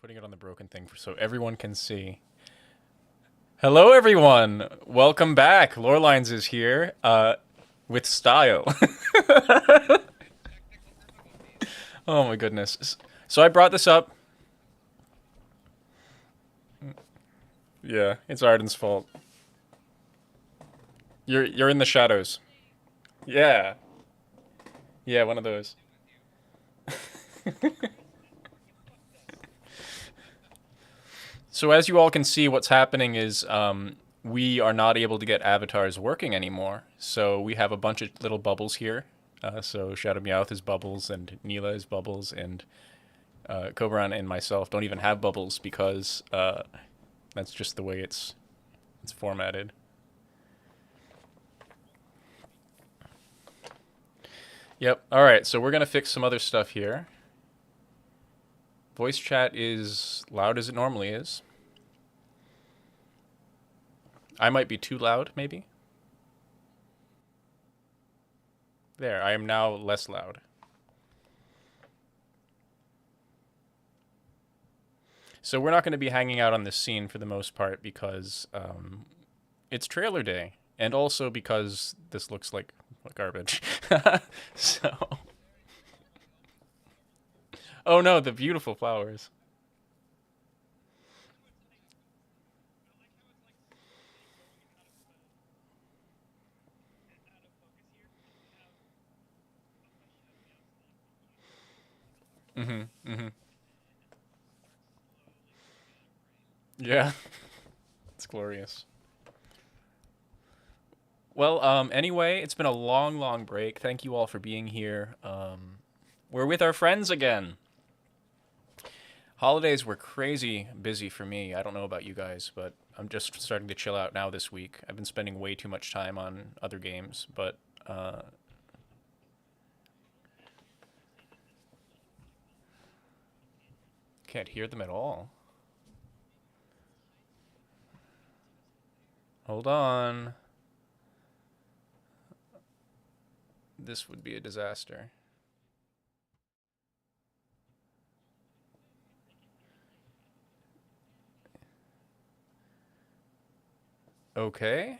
putting it on the broken thing so everyone can see. Hello, everyone. Welcome back. Lorelines is here, with style. Oh my goodness. So I brought this up. Yeah, it's Arden's fault. You're in the shadows. Yeah. Yeah, one of those. So as you all can see, what's happening is we are not able to get avatars working anymore. So we have a bunch of little bubbles here. So Shadow Meowth is bubbles, and Neela is bubbles, and Cobheran and myself don't even have bubbles because that's just the way it's formatted. Yep. All right. So we're gonna fix some other stuff here. Voice chat is loud as it normally is. I might be too loud, maybe. There, I am now less loud. So we're not going to be hanging out on this scene for the most part because it's trailer day, and also because this looks like garbage. So, oh no, the beautiful flowers. Mm-hmm. Mm-hmm. Yeah, it's glorious. Well, anyway, it's been a long, long break. Thank you all for being here. We're with our friends again. Holidays were crazy busy for me. I don't know about you guys, but I'm just starting to chill out now this week. I've been spending way too much time on other games, but can't hear them at all. Hold on. This would be a disaster. Okay.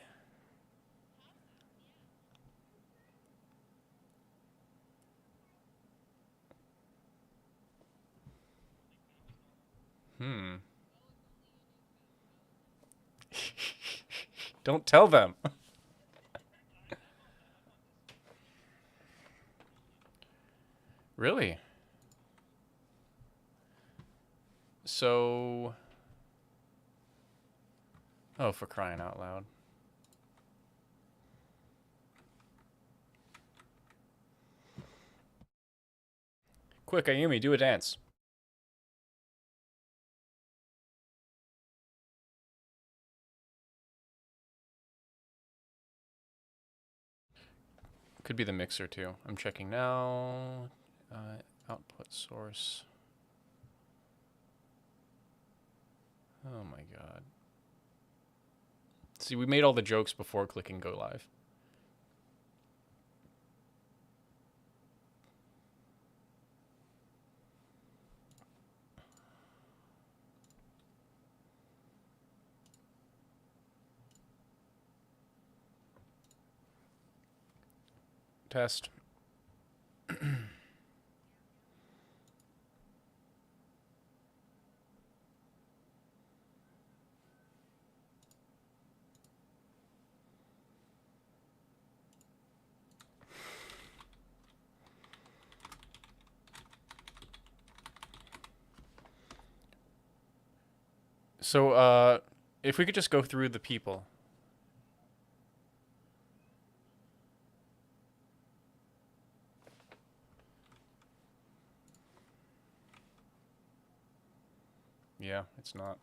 Hmm. Don't tell them. Really? So... Oh, for crying out loud. Quick, Ayumi, do a dance. Could be the mixer, too. I'm checking now. Output source. Oh my god. See, we made all the jokes before clicking go live. Test. So, if we could just go through the people. Yeah, it's not.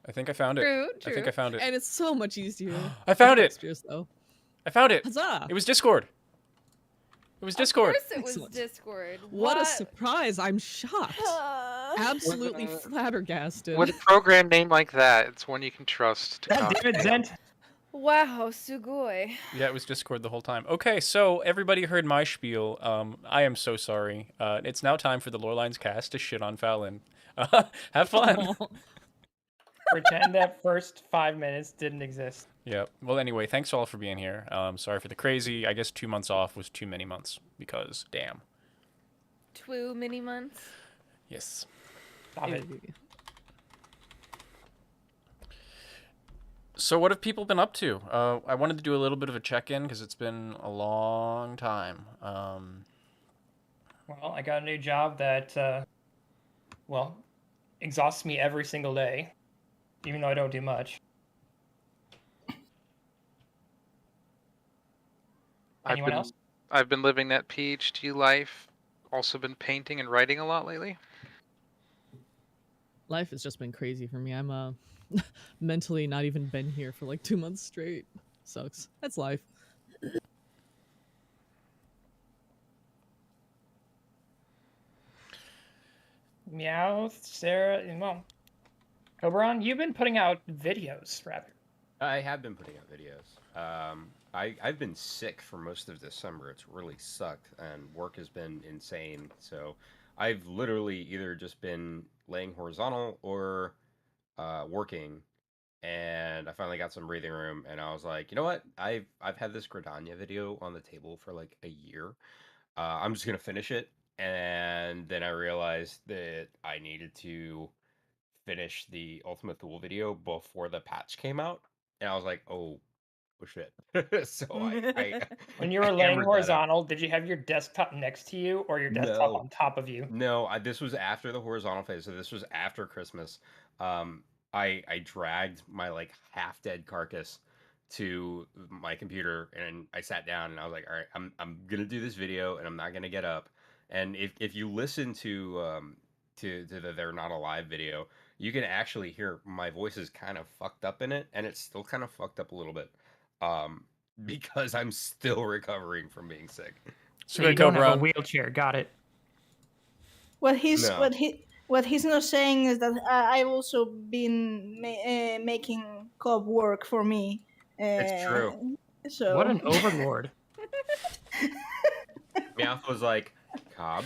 I think I found it. True, I think I found it. And it's so much easier. I found it! Though. I found it! Huzzah! It was Discord! It was Discord! Of course it was Excellent. Discord. What a surprise! I'm shocked. absolutely flabbergasted. With a program name like that, it's one you can trust to God damn it, Zent. Wow, sugoi. Yeah, it was Discord the whole time. Okay, so everybody heard my spiel. I am so sorry. It's now time for the Lorelines cast to shit on Fallon. Have fun. Pretend that first 5 minutes didn't exist. Yeah. Well, anyway, thanks all for being here. Sorry for the crazy. I guess 2 months off was too many months because, damn. 2 mini months. Yes. Stop it. So what have people been up to? I wanted to do a little bit of a check-in because it's been a long time. Well, I got a new job that, exhausts me every single day, even though I don't do much. Anyone else? I've been living that PhD life. Also been painting and writing a lot lately. Life has just been crazy for me. I'm mentally not even been here for like 2 months straight. Sucks. That's life. Meowth, Sarah, and well, Cobheran, you've been putting out videos, rather. I have been putting out videos. I've been sick for most of December. It's really sucked, and work has been insane. So I've literally either just been laying horizontal or working. And I finally got some breathing room, and I was like, you know what? I've had this Gridania video on the table for like a year. I'm just gonna finish it, and then I realized that I needed to finish the Ultimate Thule video before the patch came out, and I was like, oh shit. So I When you were laying hammered that out. horizontal, did you have your desktop next to you or your desktop No. on top of you? No, this was after the horizontal phase, so this was after Christmas. I dragged my like half dead carcass to my computer, and I sat down and I was like, all right, I'm gonna do this video, and I'm not gonna get up. And if you listen to the They're Not Alive video, you can actually hear my voice is kind of fucked up in it, and it's still kind of fucked up a little bit, because I'm still recovering from being sick. So you don't have a wheelchair. Got it. What he's No. what he's not saying is that I've also been making Cobb work for me. It's true. So What an overlord. Meowth was like, Cobb,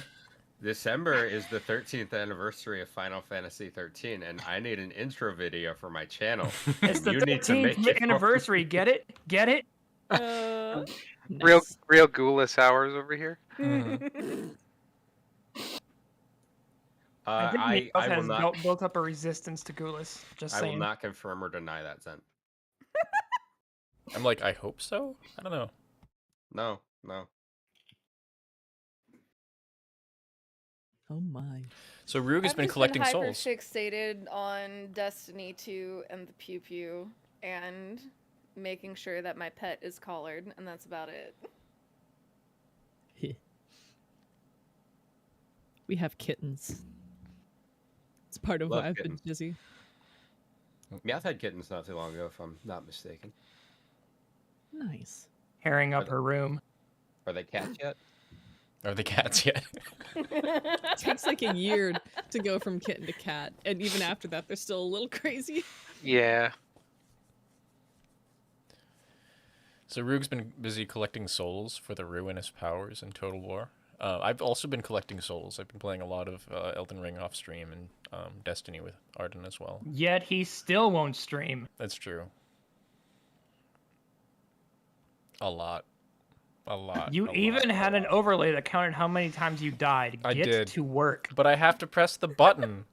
December is the 13th anniversary of Final Fantasy 13, and I need an intro video for my channel. It's the You need to make 13th it anniversry. Get it? Get it? Real ghoulish hours over here. I think I Meowth will has not. built up a resistance to Ghoulish. Just I saying. will not confirm or deny that, Zen. I'm like, I hope so? I don't know. No. Oh my. So Rug has been collecting I've souls. just been hyper-fixated on Destiny 2 and the Pew Pew and making sure that my pet is collared, and that's about it. We have kittens. It's part of Love why I've kittens. been busy. Meowth had kittens not too long ago, if I'm not mistaken. Nice. Herring up her room. Are they cats yet? Are the cats yet? It takes like a year to go from kitten to cat, and even after that, they're still a little crazy. Yeah. So Rug's been busy collecting souls for the ruinous powers in Total War. I've also been collecting souls. I've been playing a lot of Elden Ring off stream and Destiny with Arden as well. Yet he still won't stream. That's true. A lot. You even had an overlay that counted how many times you died. I Get did. to work. But I have to press the button.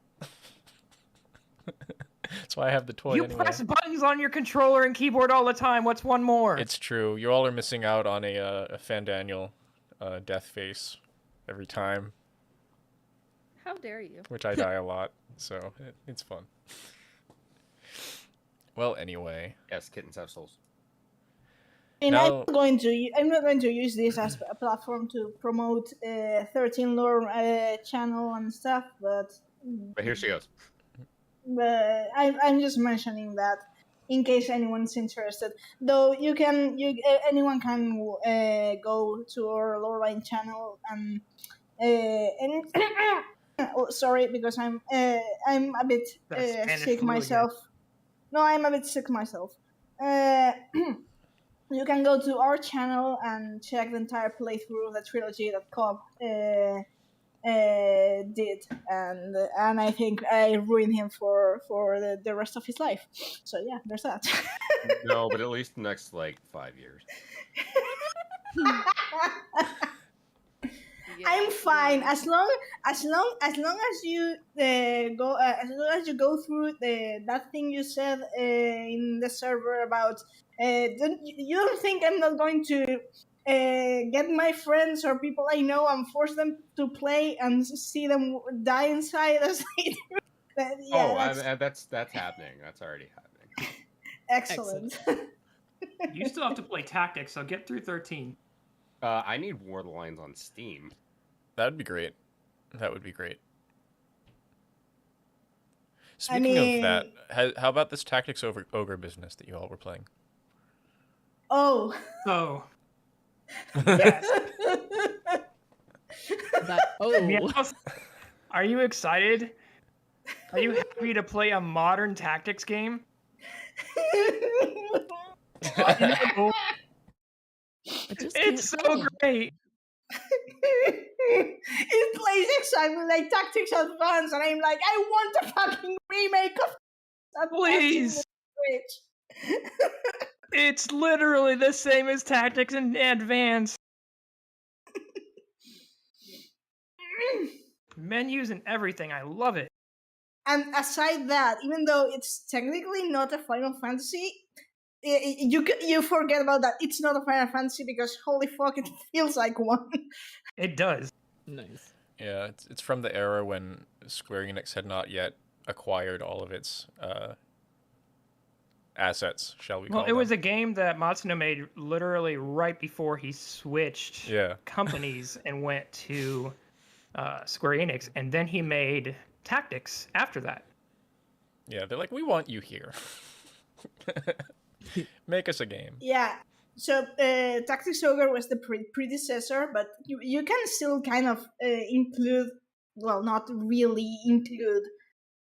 That's why I have the toy You anyway. press buttons on your controller and keyboard all the time. What's one more? It's true. You all are missing out on a Fandaniel death face every time, How dare you? which I die a lot, so it's fun. Well, anyway. Yes, kittens have souls. And Now- I'm not going to use this as a platform to promote 13 lore channel and stuff, but But here she goes. I'm just mentioning that in case anyone's interested. Though anyone can go to our Loreline channel and Oh, sorry, because I'm a bit That Spanish sick flu again. myself. No, I'm a bit sick myself. You can go to our channel and check the entire playthrough of the trilogy that Cobb did, and I think I ruined him for the rest of his life. So yeah, there's that. No, but at least the next like 5 years. Yeah, I'm fine yeah. as long as you go as long as you go through that thing you said in the server about you don't think I'm not going to get my friends or people I know and force them to play and see them die inside as they do. Yeah, That's happening. That's already happening. excellent. You still have to play Tactics, so get through 13. I need War of the Lions on Steam. That would be great. That would be great. I Speaking mean, of that, how about this Tactics Ogre business that you all were playing? oh. Oh. Yes. Meowth, are you excited? Are you happy to play a modern tactics game? No. It's so great. It plays exactly like Tactics Advance, and I'm like, I want a fucking remake of Please. Switch. It's literally the same as Tactics in Advance. Menus and everything. I love it. And aside that, even though it's technically not a Final Fantasy, you forget about that. It's not a Final Fantasy because holy fuck, it feels like one. It does. Nice. Yeah, it's from the era when Square Enix had not yet acquired all of its assets, shall we call Well, it them. was a game that Matsuno made literally right before he switched companies and went to Square Enix, and then he made Tactics after that. Yeah, they're like, we want you here. Make us a game. Yeah. So Tactics Ogre was the predecessor, but you can still kind of include, well, not really include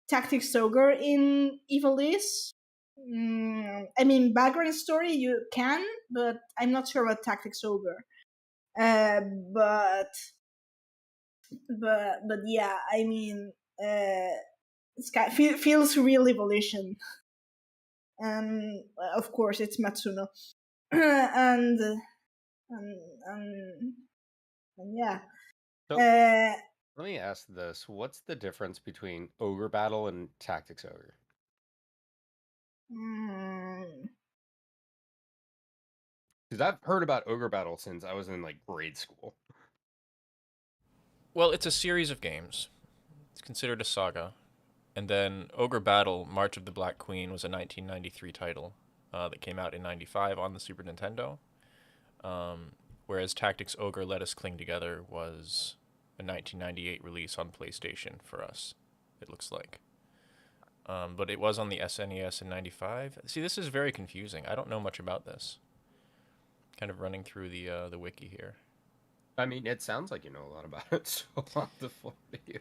Tactics Ogre in Ivalice. I mean, background story you can, but I'm not sure about Tactics Ogre. But yeah, I mean, feels real evolution, and of course it's Matsuno, and yeah. So, let me ask this: what's the difference between Ogre Battle and Tactics Ogre? Because I've heard about Ogre Battle since I was in like grade school. Well, it's a series of games. It's considered a saga. And then Ogre Battle, March of the Black Queen, was a 1993 title that came out in 95 on the Super Nintendo. Whereas Tactics Ogre Let Us Cling Together was a 1998 release on PlayStation for us, it looks like. But it was on the SNES in 95. See, this is very confusing. I don't know much about this. Kind of running through the wiki here. I mean, it sounds like you know a lot about it, so I'll have to flip to you.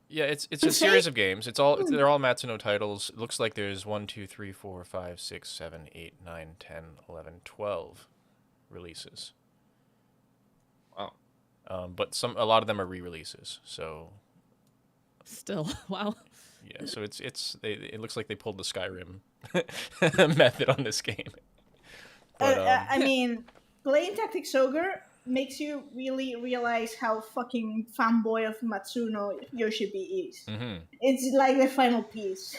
Yeah, it's a series of games. They're all Matsuno titles. It looks like there's 1, 2, 3, 4, 5, 6, 7, 8, 9, 10, 11, 12 releases. Wow. But a lot of them are re-releases. So Still, wow. yeah, so it looks like they pulled the Skyrim method on this game. But I mean, playing Tactics Ogre makes you really realize how fucking fanboy of Matsuno Yoshibi is. mm-hmm. It's like the final piece.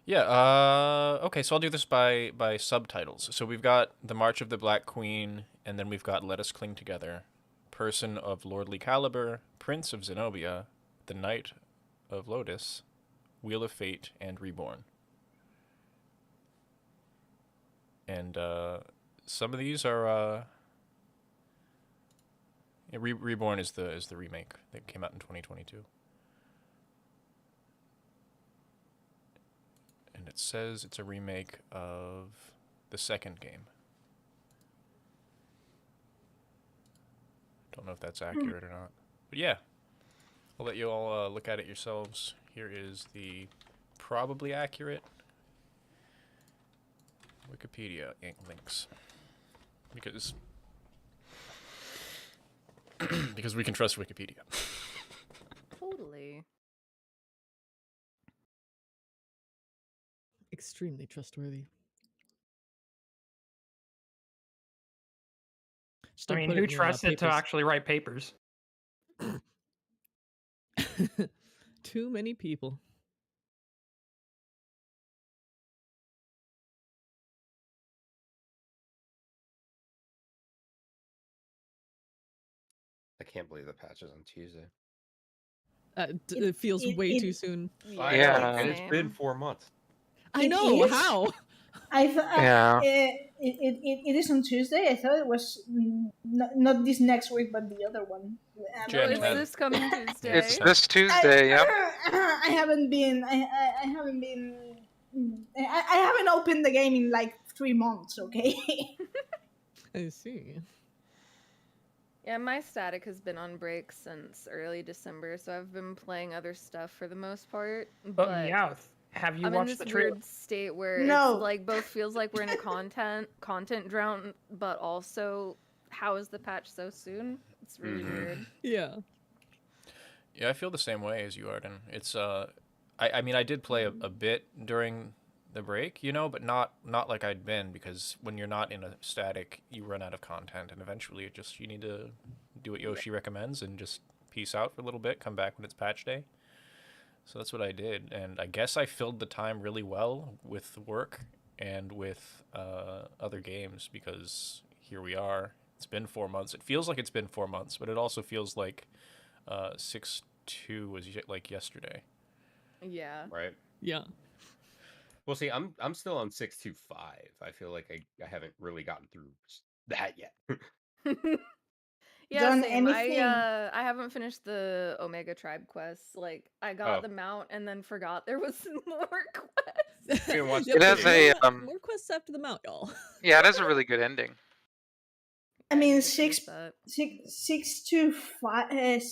Yeah, okay, so I'll do this by subtitles. So we've got The March of the Black Queen, and then we've got Let Us Cling Together, Person of Lordly Caliber, Prince of Zenobia, The Knight of Lotus, Wheel of Fate, and Reborn. And some of these are Reborn is the remake that came out in 2022. And it says it's a remake of the second game. Don't know if that's accurate or not. But yeah, I'll let you all look at it yourselves. Here is the probably accurate Wikipedia links. Because we can trust Wikipedia. Totally. Extremely trustworthy. Just I don't mean, put who it in your, trusts it to papers. actually write papers? Too many people. I can't believe the patch is on Tuesday. It feels way too soon. Yeah. And it's been 4 months. I It know, is? how? Yeah. It is on Tuesday. I thought it was not this next week, but the other one. Jen, Is this coming Tuesday? It's this Tuesday, yep. I haven't been. I haven't been. I haven't opened the game in like 3 months. Okay. I see. Yeah, my static has been on break since early December, so I've been playing other stuff for the most part. But Meowth, have you I'm in watched this the trailer? weird state where No. it's like both feels like we're in a content drought, but also how is the patch so soon? It's really weird. Yeah. Yeah, I feel the same way as you, Arden. It's I mean, I did play a bit during the break, you know, but not like I'd been, because when you're not in a static, you run out of content, and eventually you need to do what Yoshi recommends and just peace out for a little bit, come back when it's patch day. So that's what I did, and I guess I filled the time really well with work and with other games, because here we are. It's been 4 months. It feels like it's been 4 months, but it also feels like 6/2 was like yesterday. Yeah. Right. Yeah. Well, see, I'm still on 625. I feel like I haven't really gotten through that yet. Yeah, Done same. anything? I haven't finished the Omega Tribe quests. Like I got the mount and then forgot there was more quests. You can watch It has a more quests after the mount, y'all. yeah, it has a really good ending. I mean, Finish 6 to 5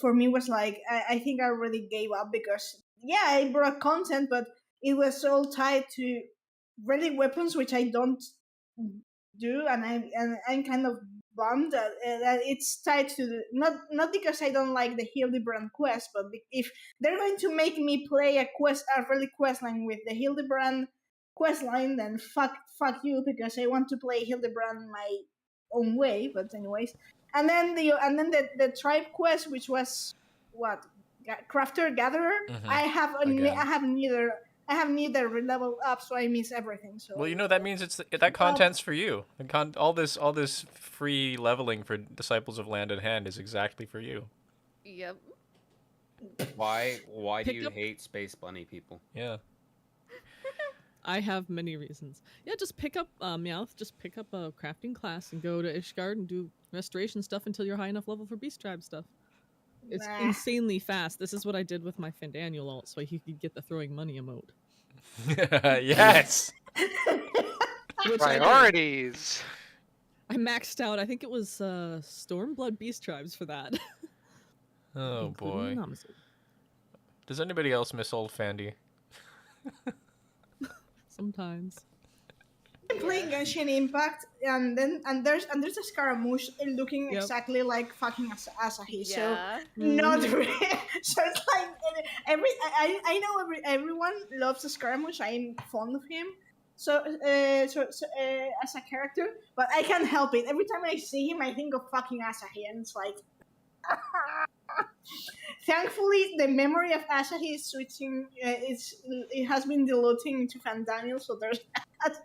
for me was like, I think I already gave up, because yeah, I brought content, but it was all tied to relic weapons, which I don't do, and I'm kind of bummed that it's tied to the, not because I don't like the Hildebrand quest, but if they're going to make me play a relic quest line with the Hildebrand quest line, then fuck you, because I want to play Hildebrand my own way. But anyways, and then the tribe quest, which was what, crafter gatherer. I have neither leveled up, so I miss everything. So Well, you know, that means that content's for you. All this free leveling for Disciples of Land and Hand is exactly for you. Yep. Why do you hate Space Bunny people? Yeah. I have many reasons. Yeah, just pick up Meowth, just pick up a crafting class and go to Ishgard and do restoration stuff until you're high enough level for Beast Tribe stuff. It's insanely fast. This is what I did with my Fandaniel ult, so he could get the throwing money emote. Yes. Priorities. I maxed out. I think it was Stormblood Beast Tribes for that. Oh boy. Namazu. Does anybody else miss old Fandy? Sometimes. I'm playing Genshin Impact, and there's a Scaramouche looking exactly like fucking Asahi. Yeah. So not really. So it's like I know everyone loves the Scaramouche. I'm fond of him. So as a character, but I can't help it. Every time I see him, I think of fucking Asahi, and it's like. Thankfully, the memory of Asahi is switching. It has been diluting into Fandaniel, so there's that.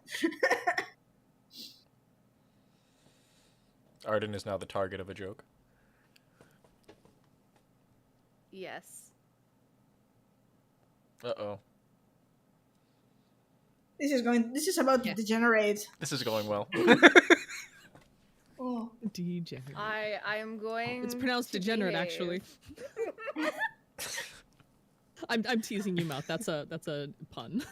Arden is now the target of a joke. Yes. Uh-oh. This is about to degenerate. This is going well. Oh. Degenerate. I am going. It's pronounced to degenerate, behave. actually. I'm teasing you, Mouth. That's a pun.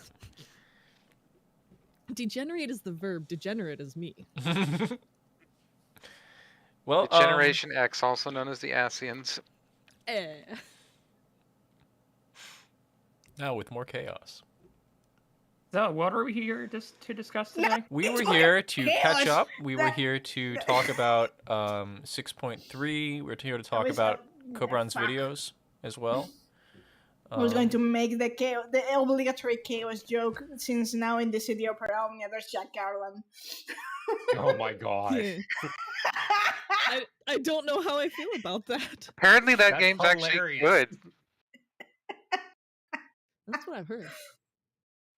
Degenerate is the verb. Degenerate is me. Well, Generation X, also known as the Asians. Now with more chaos. So, what are we here to discuss today? We were here to catch up. We were here to talk about 6.3. We're here to talk about Cobheran's videos as well. I was going to make the obligatory chaos joke, since now in the city of Paramia there's Jack Garland. Oh my god. Yeah. I don't know how I feel about that. Apparently that That's game's actually hilarious. good. That's what I've heard.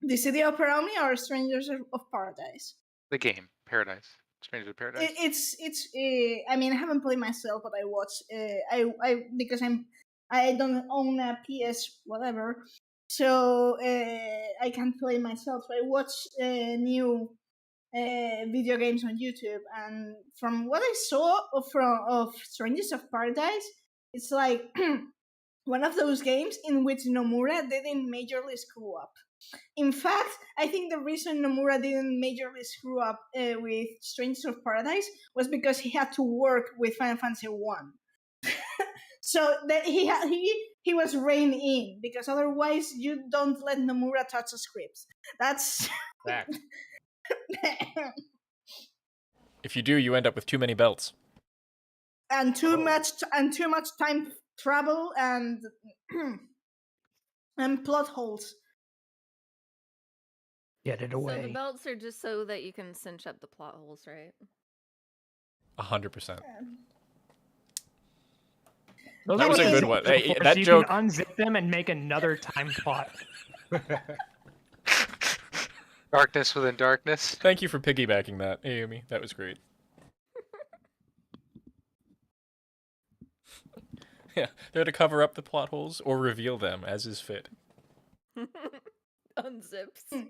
The city of Paramia or Strangers of Paradise? The game, Paradise. Strangers of Paradise. It's. I mean, I haven't played myself, but I watch. Because I don't own a PS whatever, so I can't play myself. So I watch new video games on YouTube, and from what I saw of Strangers of Paradise, it's like one of those games in which Nomura didn't majorly screw up. In fact, I think the reason Nomura didn't majorly screw up with Strangers of Paradise was because he had to work with Final Fantasy 1. So that he was reined in, because otherwise you don't let Nomura touch the scripts. That's Fact. If you do, you end up with too many belts. and too much time travel and and plot holes. Get it So away. the belts are just so that you can cinch up the plot holes, right? 100%. Those That are was a the good things one. that Hey, force that you joke- can unzip them and make another time plot. Darkness within darkness. Thank you for piggybacking that, Ayumi. That was great. Yeah, they're to cover up the plot holes or reveal them as is fit. Unzips.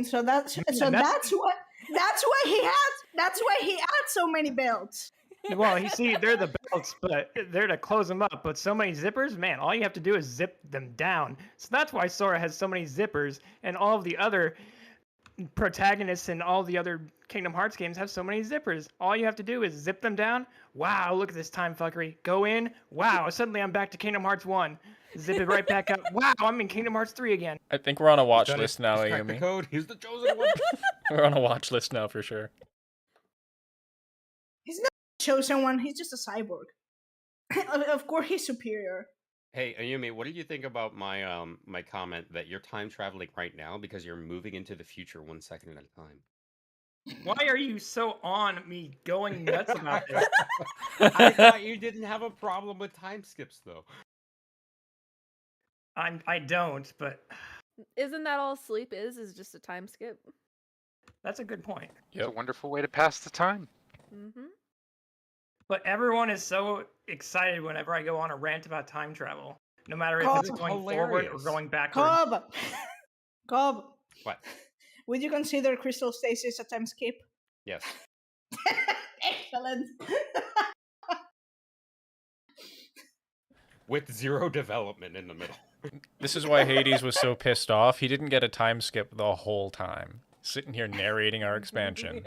So that's why he had so many belts. Well, you see, they're the belts, but they're to close them up. But so many zippers, man, all you have to do is zip them down. So that's why Sora has so many zippers, and all of the other protagonists in all the other Kingdom Hearts games have so many zippers. All you have to do is zip them down. Wow, look at this time fuckery. Go in. Wow, suddenly I'm back to Kingdom Hearts 1. Zip it right back up. Wow, I'm in Kingdom Hearts 3 again. I think we're on a watch Done it. list now, He's cracked the Ayumi. code. He's the chosen one. We're on a watch list now for sure. He's not a chosen one. He's just a cyborg. Of course, he's superior. Hey, Ayumi, what do you think about my my comment that you're time traveling right now because you're moving into the future 1 second at a time? Why are you so on me going nuts about this? I thought you didn't have a problem with time skips, though. I don't, but Isn't that all sleep is? Is just a time skip? that's a good point. It's a Yep. wonderful way to pass the time. Mm-hmm. But everyone is so excited whenever I go on a rant about time travel, no matter if it's Cobb. going forward or Hilarious. going backward. Cobb. What? Would you consider Crystal Stasis a time skip? Yes. Excellent. With zero development in the middle. This is why Hades was so pissed off. He didn't get a time skip the whole time. Sitting here narrating our expansion.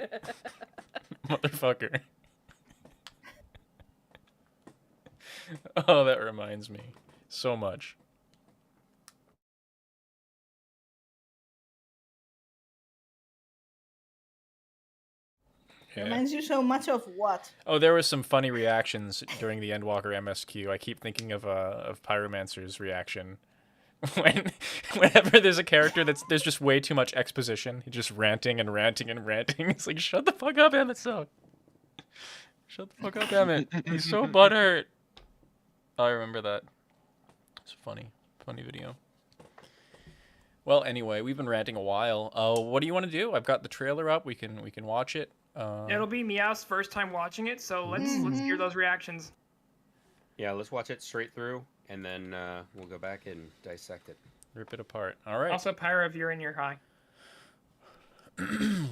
Motherfucker. Oh, that reminds me. So much. Yeah. Reminds you so much of what? Oh, there was some funny reactions during the Endwalker MSQ. I keep thinking of Pyromancer's reaction. Whenever there's a character there's just way too much exposition, he's just ranting and ranting and ranting. It's like, shut the fuck up, Emmett. So, shut the fuck up, Emmett. He's so butthurt. Oh, I remember that. It's a funny video. Well, anyway, we've been ranting a while. What do you want to do? I've got the trailer up. We can watch it. It'll be Meowth's first time watching it, so let's hear those reactions. Yeah, let's watch it straight through, and then we'll go back and dissect it. Rip it apart. All right. Also, Pyro, if you're in your high.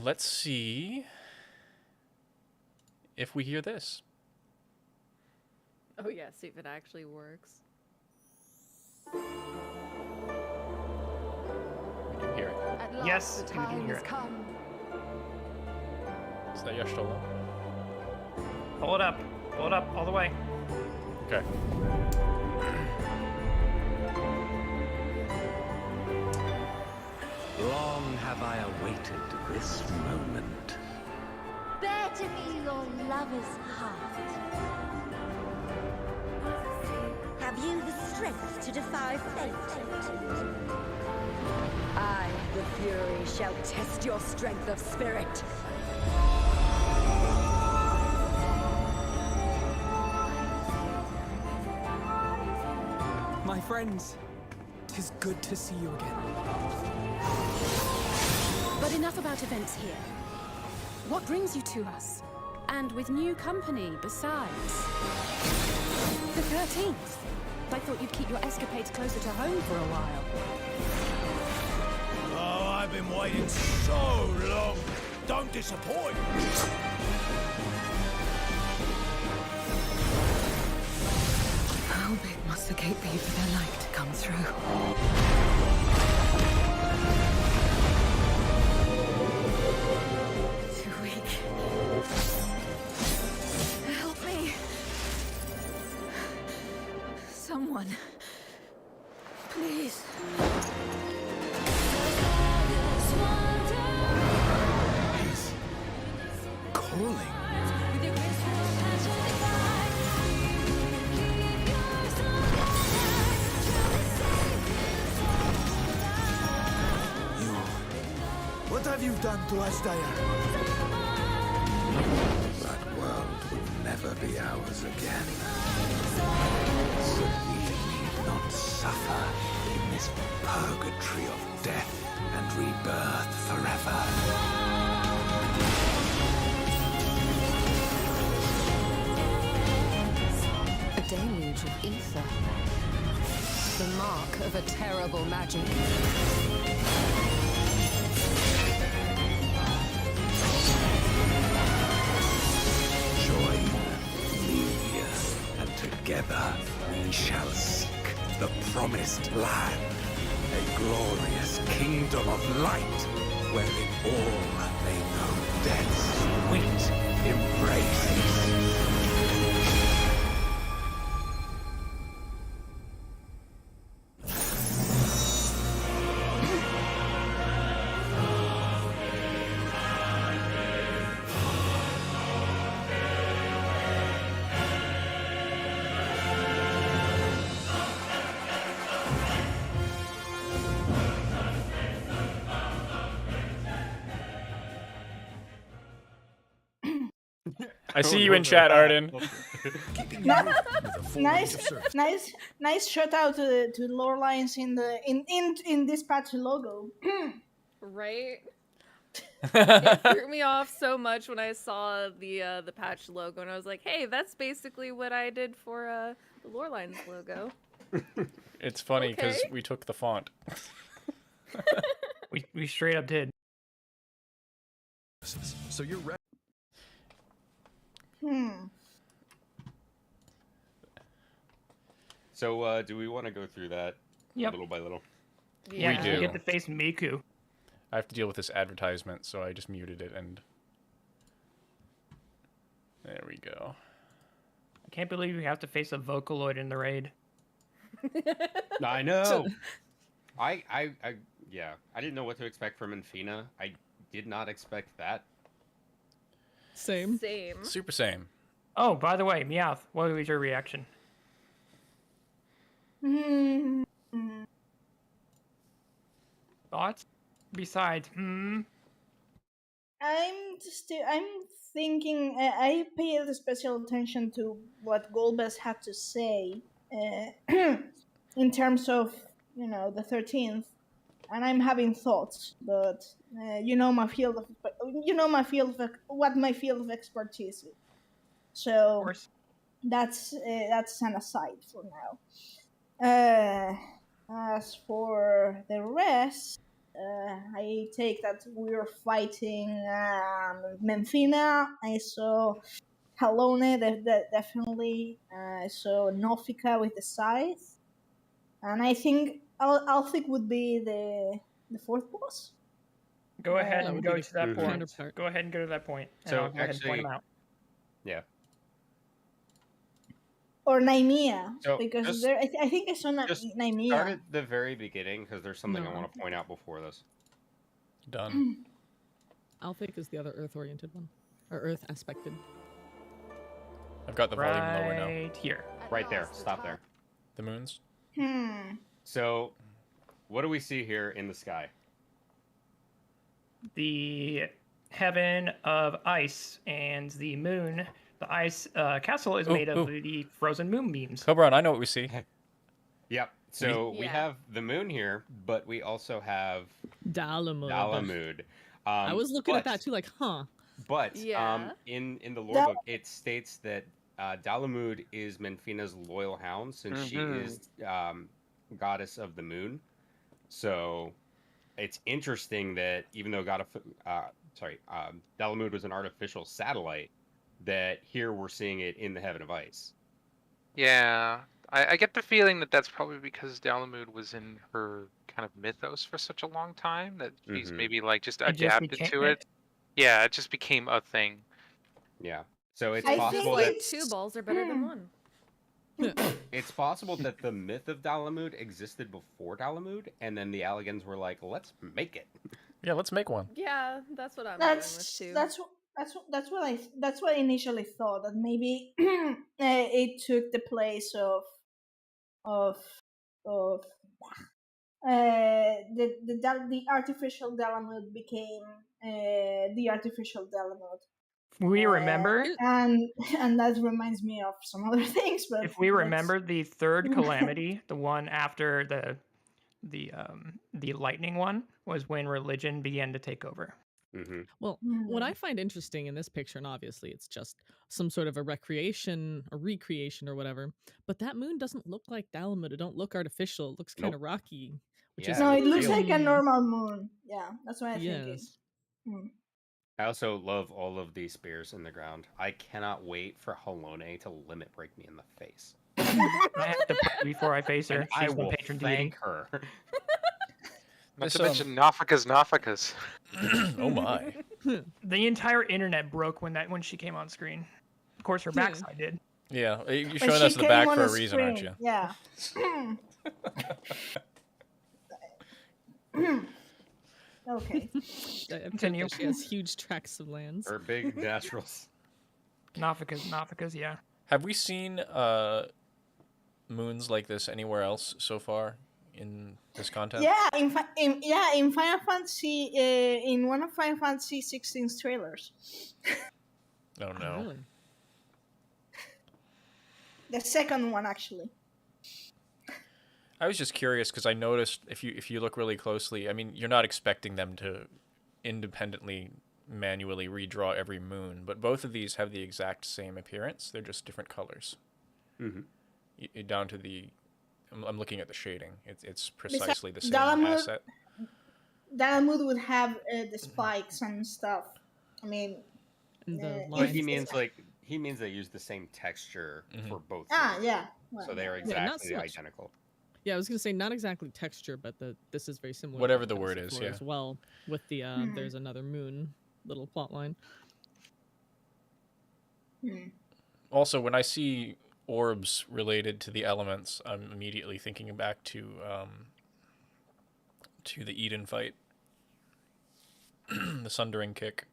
Let's see if we hear this. Oh yeah, see if it actually works. We do hear it. At last, Yes, the you do time hear has it. come. Is that Yashtola? Pull it up. Pull it up all the way. Okay. Long have I awaited this moment. Bear to me your lover's heart. Have you the strength to defy fate? I, the Fury, shall test your strength of spirit. My friends, 'tis good to see you again. But enough about events here. What brings you to us? And with new company besides? The 13th. I thought you'd keep your escapades closer to home for a while. Oh, I've been waiting so long. Don't disappoint. How big must the gate be for their light to come through? Too weak. Help me. Someone. Please. He's calling. What have you done to Asdaya? That world will never be ours again. So we need not suffer in this purgatory of death and rebirth forever. A deluge of ether. The mark of a terrible magic. Join me, and together we shall seek the promised land, a glorious kingdom of light, wherein all may know death's sweet embrace. I see you in chat, Arden. Nice shout out to the lore lines in the in this patch logo. Right? It threw me off so much when I saw the patch logo, and I was like, "Hey, that's basically what I did for the Lorelines logo." It's funny because Okay. we took the font. We straight up did. So you're ready. So, do we want to go through that little by little? Yeah, We do. You get to face Miku. I have to deal with this advertisement, so I just muted it and... There we go. I can't believe you have to face a Vocaloid in the raid. I know. Yeah, I didn't know what to expect from Infina. I did not expect that. Same. Same. Super same. Oh, by the way, Meowth, what was your reaction? Thoughts? Besides, I'm thinking. I paid special attention to what Golbez had to say in terms of the 13th, and I'm having thoughts. But my field of what my field of expertise is. So that's an aside for now. As for the rest, I take that we're fighting Menfina. I saw Halone, definitely. I saw Nofika with the scythe. And I think Althik would be the fourth boss. go ahead and would go be to that the point. counterpart. Go ahead and go to that point. And So I'll go ahead and point actually- them out. Yeah. or Nymea, So because just there I think I saw just start Nymea. at the very beginning because there's something I No. want to point out before this. Done. Alphic is the other Earth-oriented one, or Earth-aspected. I've got the volume lower now. Right here. Right there. Stop there. The moons. So, what do we see here in the sky? The heaven of ice and the moon. The ice castle is made of the frozen moonbeams. Cobheran, I know what we see. Yep. So we have the moon here, but we also have Dalamud. Dalamud. I was looking at that too, like, huh. But Yeah. in the lore book, it states that Dalamud is Menfina's loyal hound, since she is goddess of the moon. So it's interesting that even though Dalamud was an artificial satellite, that here we're seeing it in the heaven of ice. Yeah, I get the feeling that that's probably because Dalamud was in her kind of mythos for such a long time that she's maybe like just It just adapted became to it. Yeah, it just became a thing. Yeah. So it's I possible think that it's- Two balls are better than one. it's possible that the myth of Dalamud existed before Dalamud, and then the Alligans were like, "Let's make it." Yeah, let's make one. Yeah, that's what I'm going with too. That's what I initially thought, that maybe it took the place of the artificial Dalamud became the artificial Dalamud. We remember, and that reminds me of some other things. But if we remember the third calamity, the one after the lightning one, was when religion began to take over. Well, what I find interesting in this picture, and obviously it's just some sort of a recreation or whatever, but that moon doesn't look like Dalamud. It don't look artificial. It looks kind of rocky. Which is no, it looks really- like a normal moon. Yeah, that's what I think. Yes. I also love all of these spears in the ground. I cannot wait for Halone to limit break me in the face. I have to pray before I face her. And I She's my will patron thank deity. her. Not to mention Nafika's. Oh my. The entire internet broke when she came on screen. Of course, her backside did. Yeah, you're When showing she us the came back on for a the reason, aren't screen, you? Yeah. Okay. Continue. She has huge tracts of lands. Her big naturals. Nafika's, yeah. Have we seen moons like this anywhere else so far in this content? Yeah, in Final Fantasy, in one of Final Fantasy 16's trailers. Oh no. Really? The second one, actually. I was just curious because I noticed if you look really closely, I mean, you're not expecting them to independently manually redraw every moon, but both of these have the exact same appearance. They're just different colors. Down to the, I'm looking at the shading. It's precisely the same asset. Dalamud would have the spikes and stuff. I mean, But he means they use the same texture for both. Yeah. So they are Yeah, not exactly so much. identical. Yeah, I was gonna say not exactly texture, but this is very similar. Whatever to the word Fantasy is, Floor yeah. As well, with the there's another moon little plot line. Also, when I see orbs related to the elements, I'm immediately thinking back to the Eden fight, the Sundering kick.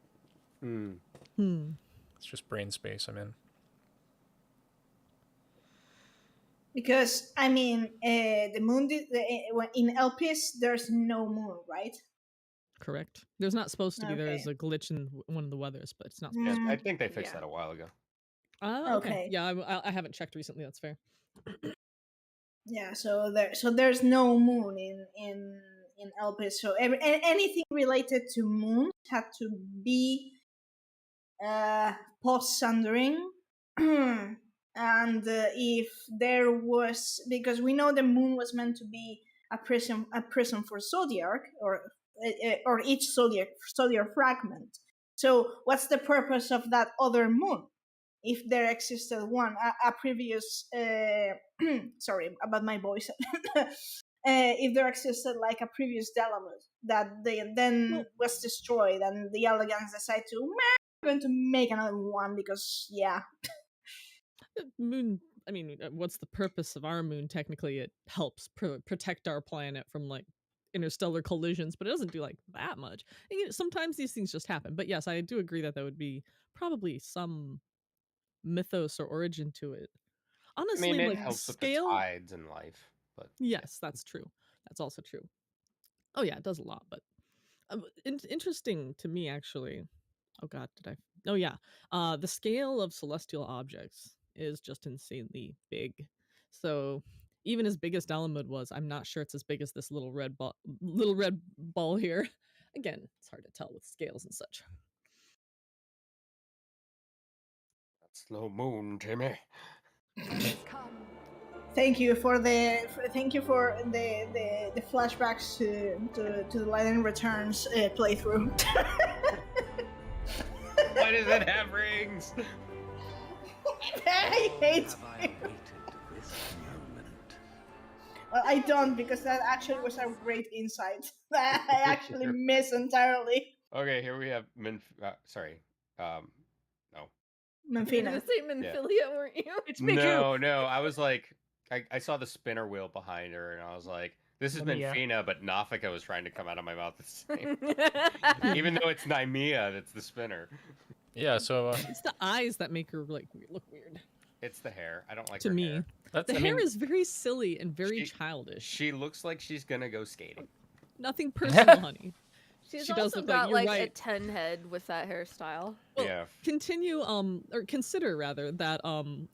It's just brain space I'm in. Because I mean, the moon in Elpis there's no moon, right? Correct. There's not supposed to be. There Okay. is a glitch in one of the weathers, but it's not. Yeah, Supposed I think they fixed that a while ago. Oh, okay. Okay. Yeah, I haven't checked recently. That's fair. Yeah, so there's no moon in Elpis. So anything related to moon had to be post sundering. And if there was, because we know the moon was meant to be a prison for Zodiac, or each Zodiac fragment. So what's the purpose of that other moon? If there existed one, a previous, sorry about my voice. If there existed like a previous Dalamud that then was destroyed, and the Elegants decide to, we're going to make another one because yeah. Moon. I mean, what's the purpose of our moon? Technically, it helps protect our planet from like interstellar collisions, but it doesn't do like that much. And, sometimes these things just happen. But yes, I do agree that would be probably some mythos or origin to it. I Honestly, mean, it like the helps with the scale. tides in life, but Yes, that's true. That's also true. Oh yeah, it does a lot, but interesting to me actually. Oh god, did I? Oh yeah, the scale of celestial objects is just insanely big. So even as big as Dalamud was, I'm not sure it's as big as this little red ball here. Again, it's hard to tell with scales and such. that's no moon, Timmy. Thank you for the flashbacks to the Lightning Returns playthrough. Why does it have rings? I hate it. Well, I don't, because that actually was a great insight that I actually miss entirely. Okay, here we have no. You were Menfina. gonna say Menphilia, weren't you? It's me, No, I was like, I saw the spinner wheel behind her, and I was like, this is Menfina, but Nafika was trying to come out of my mouth the same. Even though it's Nymea that's the spinner. Yeah, so it's the eyes that make her like look weird. It's the hair. I don't like to her me. hair. The hair is very silly and very childish. She looks like she's gonna go skating. Nothing personal, honey. She's she also does look got like, like you're right. a 10 head with that hairstyle. Well, yeah. Continue, or consider rather that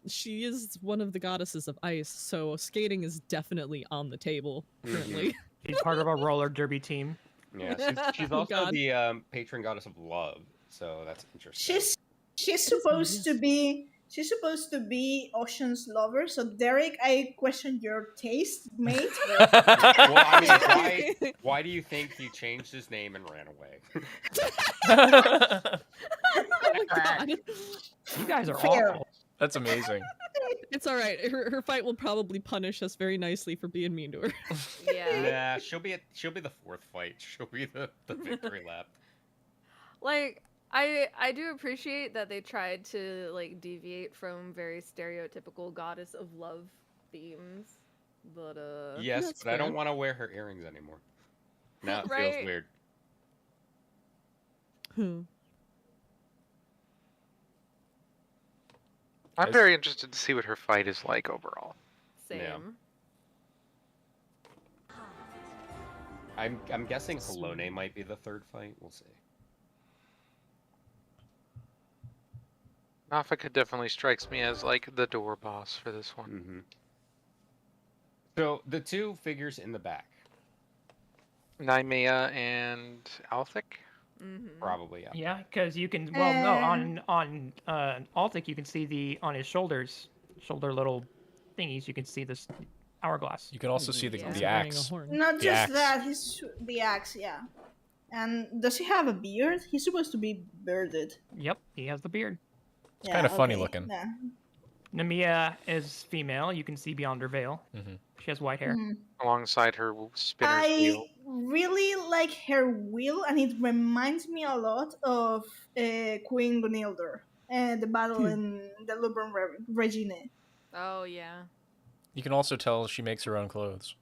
she is one of the goddesses of ice, so skating is definitely on the table currently. She's part of a roller derby team. Yeah, she's also the patron goddess of love, so that's interesting. She's supposed to be Ocean's lover. So Derek, I question your taste, mate. Well, I mean, why do you think he changed his name and ran away? Oh my god! You guys are Fair. awful. That's amazing. It's all right. Her fight will probably punish us very nicely for being mean to her. Yeah. Nah, she'll be the fourth fight. She'll be the victory lap. Like, I do appreciate that they tried to like deviate from very stereotypical goddess of love themes, but yes, but I don't want to wear her earrings anymore. Now it feels weird. I'm very interested to see what her fight is like overall. Same. Yeah. I'm guessing Halone might be the third fight. We'll see. Nafika definitely strikes me as like the door boss for this one. Mm-hmm. So the two figures in the back. Nymea and Althic? Probably, yeah. Yeah, because you can. Well, no, on Althic you can see on his shoulder little thingies. You can see this hourglass. You can also see the axe. Not The just axe. that, he's the axe, yeah. And does he have a beard? He's supposed to be bearded. Yep, he has the beard. It's kind of funny looking. Yeah. Nymea is female. You can see beyond her veil. Mm-hmm. She has white hair. Alongside her spinner's I wheel. really like her wheel, and it reminds me a lot of Queen Gunildur, the battle in the Lubron Regine. Oh yeah. You can also tell she makes her own clothes.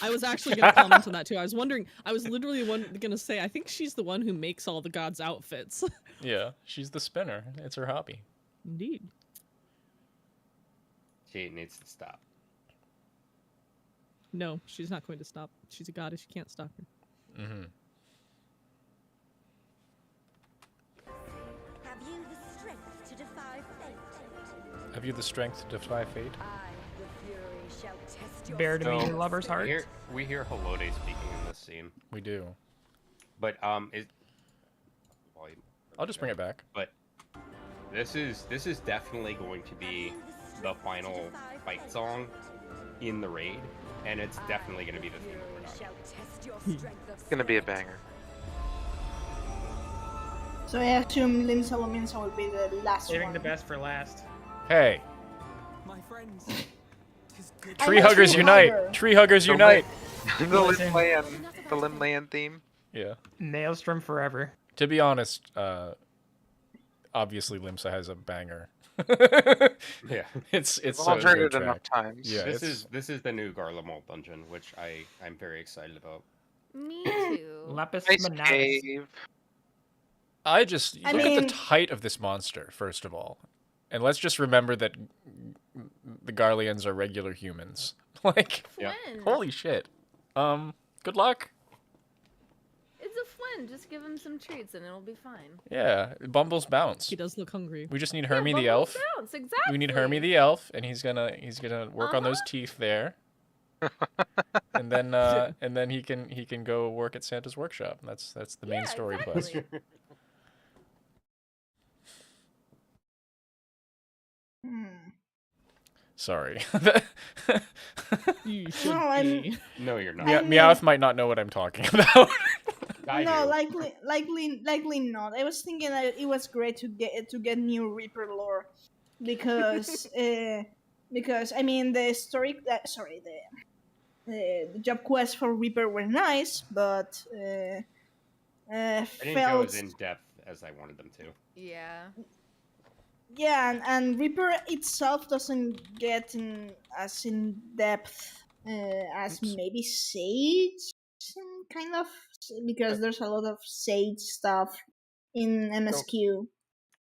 I was actually going to comment on that too. I was wondering. I was literally going to say. I think she's the one who makes all the gods' outfits. Yeah, she's the spinner. It's her hobby. Indeed. She needs to stop. No, she's not going to stop. She's a goddess. You can't stop her. Mm-hmm. Have you the strength to defy fate? Have you the strength to defy fate? I, the fury, shall test your Bear to meet strength your lover's of heart. We hear Halone speaking in this scene. We do. But volume. I'll just bring it back. But this is definitely going to be the final fight song in the raid, and it's definitely going to be the theme that we're not. It's going to be a banger. So I assume Lim Salominsa will be the last Saving one. the best for last. Hey. My friends. Tree huggers unite! Tree huggers unite! The Limlayan theme. Yeah. Maelstrom forever. To be honest, obviously Limsa has a banger. Yeah. It's We've so all heard good it enough track. times. Yeah, This it's is the new Garlemald dungeon, which I'm very excited about. Me too. Lapis Nice Manalis. cave. I just I look at the mean- height of this monster first of all, and let's just remember that the Garleans are regular humans. Like, Yeah. Flynn. holy shit. Good luck. It's a Flynn. Just give him some treats and it'll be fine. Yeah, Bumbles bounce. He does look hungry. We just need Yeah, Hermie the Bumbles elf. bounce, exactly. We need Hermie the elf, and he's gonna work on those teeth there. and then he can go work at Santa's workshop. That's the main story quest. exactly. Sorry. You should No, I'm- be. No, you're not. I mean- Meowth might not know what I'm talking about. I No, do. likely not. I was thinking that it was great to get new Reaper lore, because I mean the story. The job quests for Reaper were nice, but I didn't go felt as in depth as I wanted them to. Yeah. yeah, and Reaper itself doesn't get as in depth as maybe Sage, kind of, because there's a lot of Sage stuff in MSQ.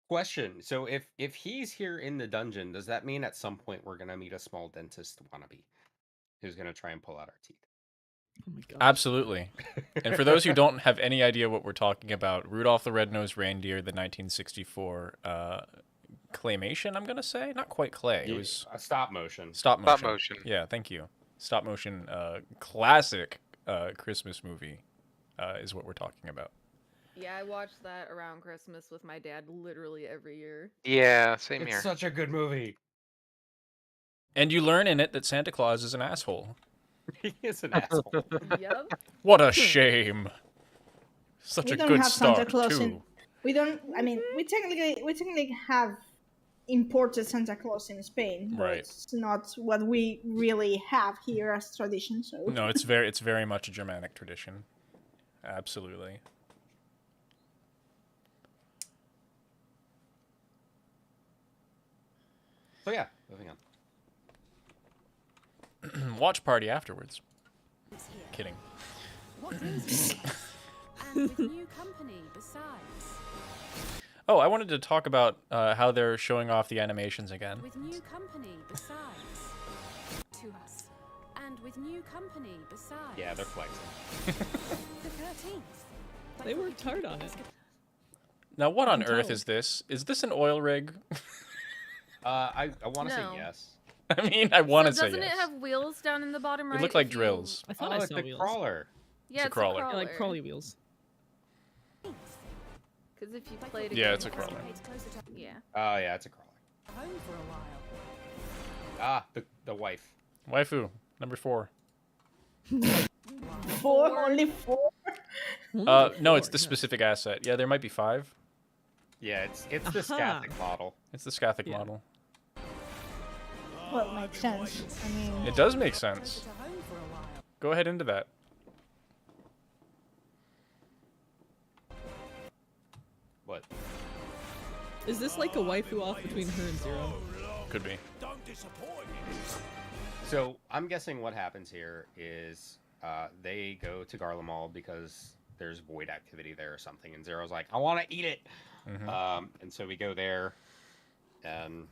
Question: so if he's here in the dungeon, does that mean at some point we're gonna meet a small dentist wannabe who's gonna try and pull out our teeth? Oh my god. Absolutely. And for those who don't have any idea what we're talking about, Rudolph the Red-Nosed Reindeer, the 1964 claymation, I'm gonna say, not quite clay. It was a stop motion. Stop motion. Stop motion. Yeah, thank you. Stop motion, classic Christmas movie is what we're talking about. Yeah, I watched that around Christmas with my dad literally every year. Yeah, same It's here. such a good movie. And you learn in it that Santa Claus is an asshole. He is an asshole. Yep. What a shame. Such We a don't good have Santa start Claus too. in. We don't. I mean, we technically have imported Santa Claus in Spain, but Right. it's not what we really have here as tradition. So No, it's very much a Germanic tradition. Absolutely. So yeah, moving on. Watch party afterwards. It's here. Kidding. What brings you to us? And with new company besides. Oh, I wanted to talk about how they're showing off the animations again. With new company besides. To us. And with new company besides. Yeah, they're flexing. The 13th. They worked hard on it. Now, what on can earth tell. is this? Is this an oil rig? I want to No. say yes. I mean, I want to So say doesn't yes. it have wheels down in the bottom right? It looked like if you- drills. I thought Oh, I it's saw the wheels. crawler. Yeah, a it's crawler. a Yeah, crawler. like crawly wheels. Because if you played Yeah, game it's a before- crawler. Yeah. Oh yeah, it's a crawler. Home for a while. Ah, the wife. Waifu, number 4. only four. No, it's the specific asset. Yeah, there might be 5. Yeah, it's the Aha. Scathic model. It's the Scathic Yeah. model. Well, makes sense. I mean, It does make sense. To home for a while. Go ahead into that. What? Is this like a waifu off between her and Zero? Could be. Don't disappoint. So I'm guessing what happens here is they go to Garlemald because there's void activity there or something, and Zero's like, I want to eat it. And so we go there, and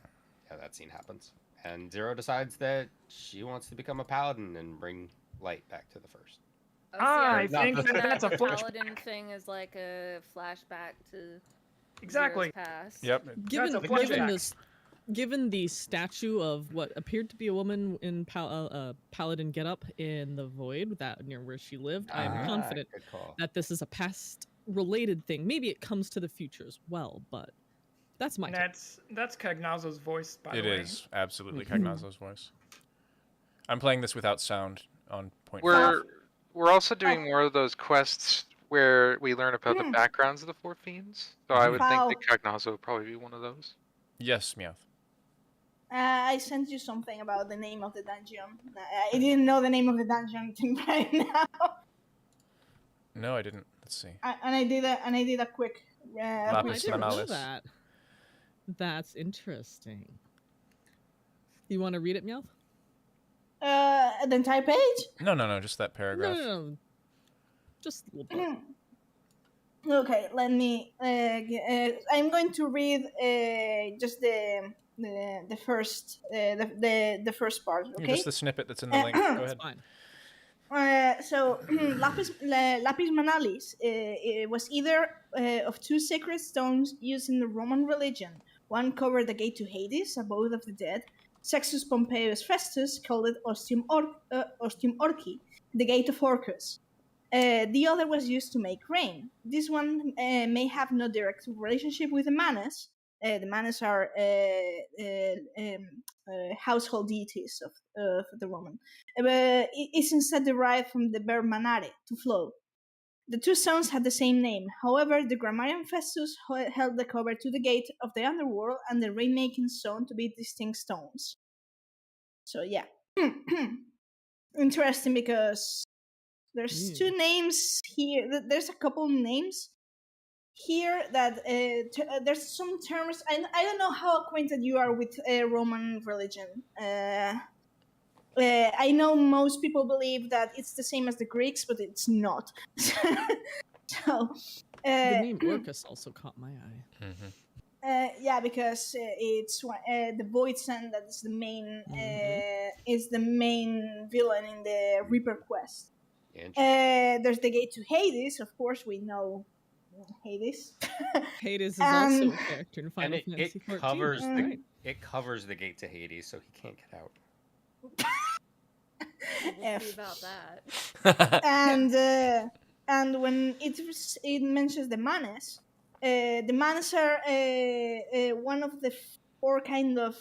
yeah, that scene happens. And Zero decides that she wants to become a paladin and bring light back to the first. Oh, I see, I'm think thinking that's a that flashback. paladin thing is like a flashback to Exactly. Zero's past. Yep. Given a flashback. this, given the statue of what appeared to be a woman in paladin getup in the void, that near where she lived, I am confident Good call. that this is a past related thing. Maybe it comes to the future as well, but that's my take. That's Cagnazo's voice, by It the way. is absolutely Cagnazo's voice. I'm playing this without sound on point. We're also doing more of those quests where we learn about the backgrounds of the 4 fiends. So I would Wow. think that Cognazo would probably be one of those. Yes, Meowth. I sent you something about the name of the dungeon. I didn't know the name of the dungeon thing right now. No, I didn't. Let's see. And I did a quick. I Lapis didn't know Manalis. that. That's interesting. You want to read it, Meowth? The entire page? No, just that paragraph. No. Just a little bit. Okay, let me. I'm going to read just the first the first part. Okay. Yeah, just the snippet that's in the link. Go ahead. Fine. So lapis manalis it was either of two sacred stones used in the Roman religion. One covered the gate to Hades, abode of the dead. Sextus Pompeius Festus called it Ostium Orci, the gate of Orcus. The other was used to make rain. This one may have no direct relationship with the Manes. The Manes are household deities of the Roman. But it is instead derived from the verb manare, to flow. The two stones had the same name. However, the grammarian Festus held the cover to the gate of the underworld and the rainmaking stone to be distinct stones. So yeah. Interesting because there's two names here. There's a couple names here that there's some terms. I don't know how acquainted you are with Roman religion. I know most people believe that it's the same as the Greeks, but it's not. So the name Orcus also caught my eye. Mm-hmm. Yeah, because it's the Void Sun that is the main villain in the Reaper quest. There's the gate to Hades, of course. We know Hades. Hades is also a character in Final and Fantasy it XIV. covers it covers the gate to Hades, so he can't get out. We'll see about that. And when it mentions the Manes are one of the four kind of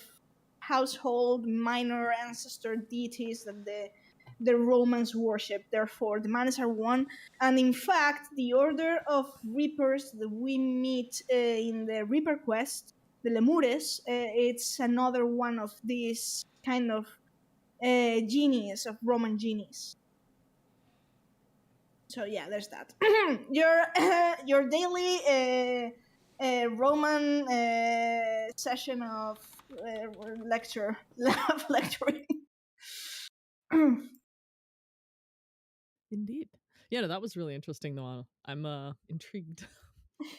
household minor ancestor deities that the Romans worship. Therefore, the Manes are one, and in fact, the order of Reapers that we meet in the Reaper quest, the Lemures, it's another one of these kind of genies of Roman genies. So yeah, there's that. Your daily Roman session of lecturing. Indeed. Yeah, no, that was really interesting though. I'm intrigued.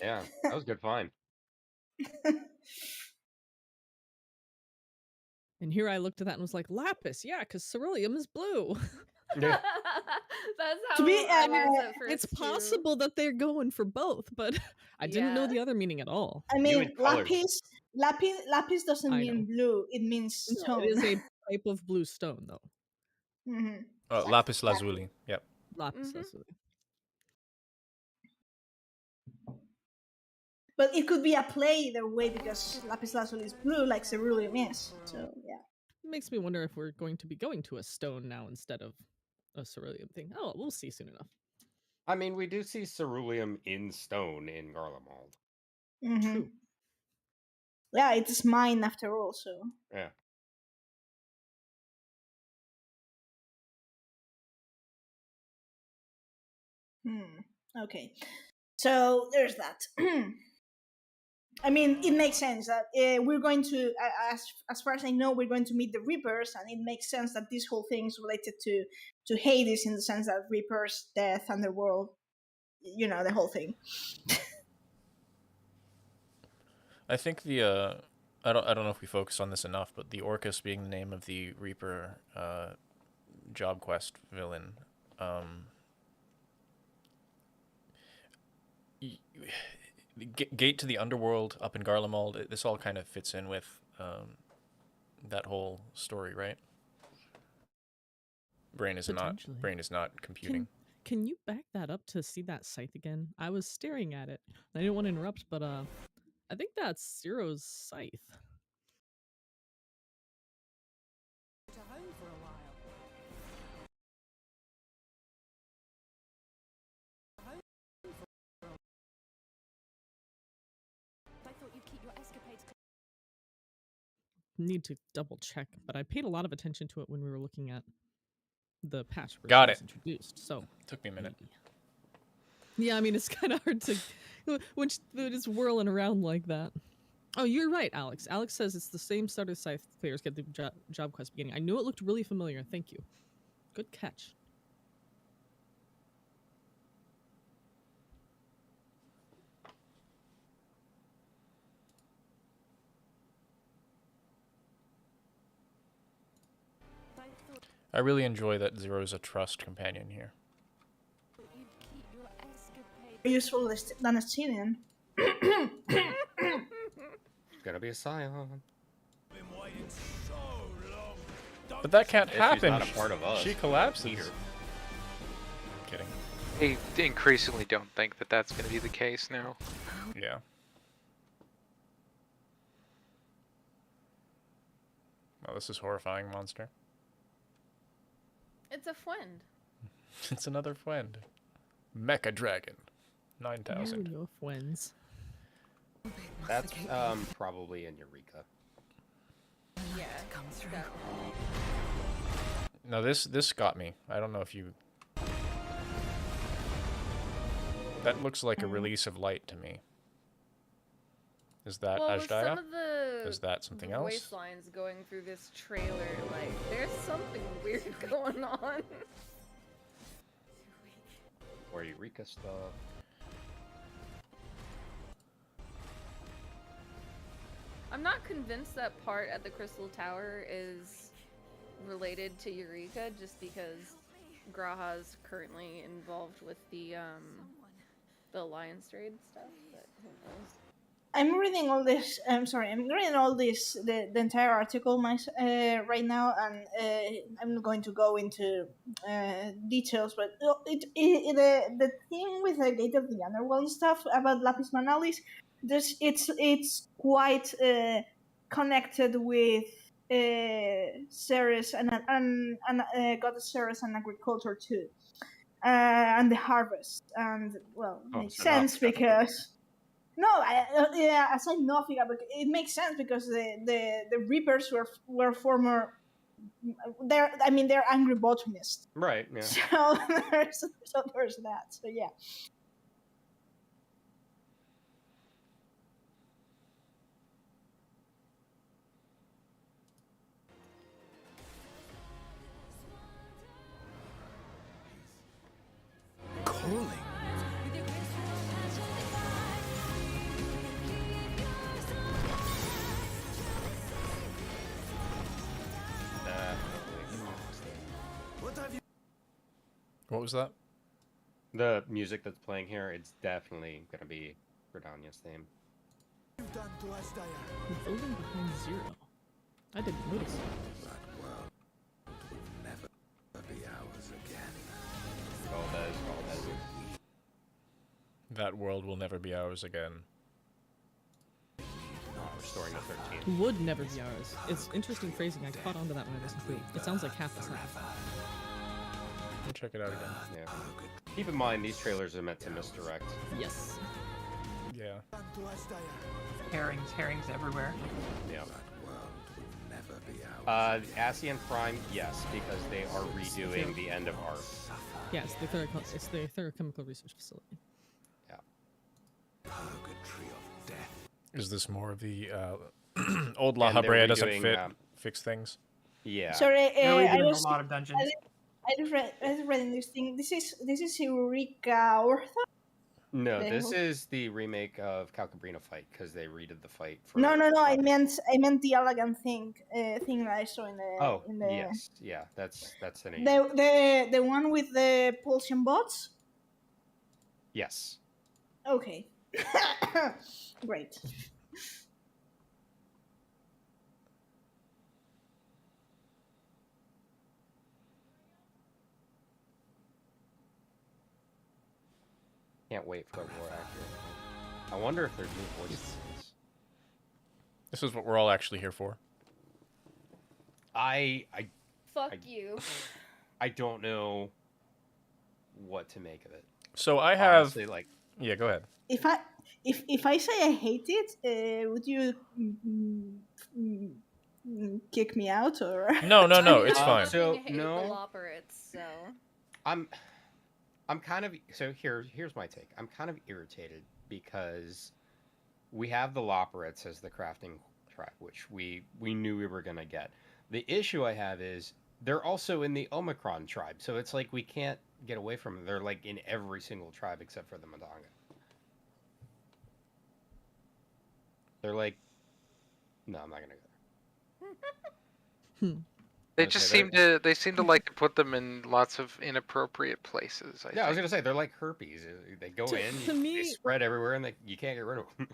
Yeah, that was good fun. And here I looked at that and was like, lapis, yeah, because ceruleum is blue. Yeah. That's how To be, I knew at first. It's possible that they're going for both, but I didn't know Yeah. the other meaning at all. I mean, lapis doesn't mean blue; it means stone. No, it is a type of blue stone, though. Mm-hmm. Lapis lazuli. Yep. Lapis lazuli. But it could be a play either way because lapis lazuli is blue, like ceruleum is. So yeah. It makes me wonder if we're going to be going to a stone now instead of a ceruleum thing. Oh, we'll see soon enough. I mean, we do see ceruleum in stone in Garlemald. Mm-hmm. True. Yeah, it's mine after all. So Yeah. Okay. So there's that. I mean, it makes sense that we're going to, as far as I know, we're going to meet the Reapers, and it makes sense that this whole thing is related to Hades in the sense that Reapers, death, underworld, you know, the whole thing. I think the I don't know if we focus on this enough, but the Orcus being the name of the Reaper job quest villain. Gate to the underworld up in Garlemald. This all kind of fits in with that whole story, right? Brain is not computing. Can you back that up to see that scythe again? I was staring at it. I didn't want to interrupt, but I think that's Zero's scythe. Need to double check, but I paid a lot of attention to it when we were looking at the patch where Got it was it. introduced. So Took me a minute. Yeah, I mean it's kind of hard to when it's whirling around like that. Oh, you're right, Alex. Alex says it's the same starter scythe players get the job quest beginning. I knew it looked really familiar. Thank you. Good catch. I really enjoy that Zero's a trust companion here. Useful than a Syrian. It's gonna be a Scion. But that can't If happen. she's not a part of us. She collapses. Peter. Kidding. I increasingly don't think that that's going to be the case now. Yeah. Well, this is horrifying monster. It's a friend. It's another friend. Mecha Dragon. 9,000. Your friends. That's probably in Eureka. Yeah, definitely. No, this got me. I don't know if you... That looks like a release of light to me. Is that Well, with Ajdaya? some of the Is that something else? voice lines going through this trailer, like, there's something weird going on. Or Eureka stuff. I'm not convinced that part at the Crystal Tower is related to Eureka, just because Graha's currently involved with the Alliance Trade stuff, but who knows. I'm reading all this. I'm sorry. I'm reading all this, the entire article right now, and I'm going to go into details. But the thing with the Gate of the Underworld and stuff about Lapis Manalis, it's quite connected with Ceres and Goddess Ceres and agriculture too, and the harvest, and well, makes sense because. No, as I know, but it makes sense because the Reapers were former. They're angry botanists. Right. Yeah. So there's that. So yeah. Calling. What was that? The music that's playing here, it's definitely gonna be Gridania's theme. The building behind Zero. I didn't notice it. That world will never be ours again. Valdez. That world will never be ours again. Restoring the 13th. Would never be ours. It's interesting phrasing. I caught on to that when I listened to it. It sounds like half the sentence. Let me check it out again. Yeah. Keep in mind, these trailers are meant to misdirect. Yes. Yeah. Herrings everywhere. Yeah. That world will never be ours. ASEAN Prime, yes, because they are redoing the end of ARC. Yeah, it's the Therachemical Research Facility. Yeah. Purgatory of death. Is this more of the old La And they're Habrea doesn't redoing, fit fix things? Yeah. Sorry, They're I redoing was a lot of dungeons. I was reading this thing. This is Eureka Ortho. No, this is the remake of Calcabrina Fight because they redid the fight. For No. I meant the elegant thing that I saw in the. Oh, in the, yes, yeah, that's the name. The one with the Pulsion bots. Yes. Okay. Great. Can't wait for the more accurate. I wonder if there's new voices. This is what we're all actually here for. Fuck you. I don't know what to make of it. So I have Honestly, like, yeah, go ahead. If I say I hate it, would you kick me out or? No, it's fine. So Hate no, operates, so. I'm kind of here's my take. I'm kind of irritated because we have the Loporrits as the crafting tribe, which we knew we were gonna get. The issue I have is they're also in the Omicron tribe, so it's like we can't get away from them. They're like in every single tribe except for the Madanga. They're like, no, I'm not gonna go there. They Okay, just they're- seem to like to put them in lots of inappropriate places. Yeah, I was gonna say they're like herpes. They go in, to they me- spread everywhere, and you can't get rid of them.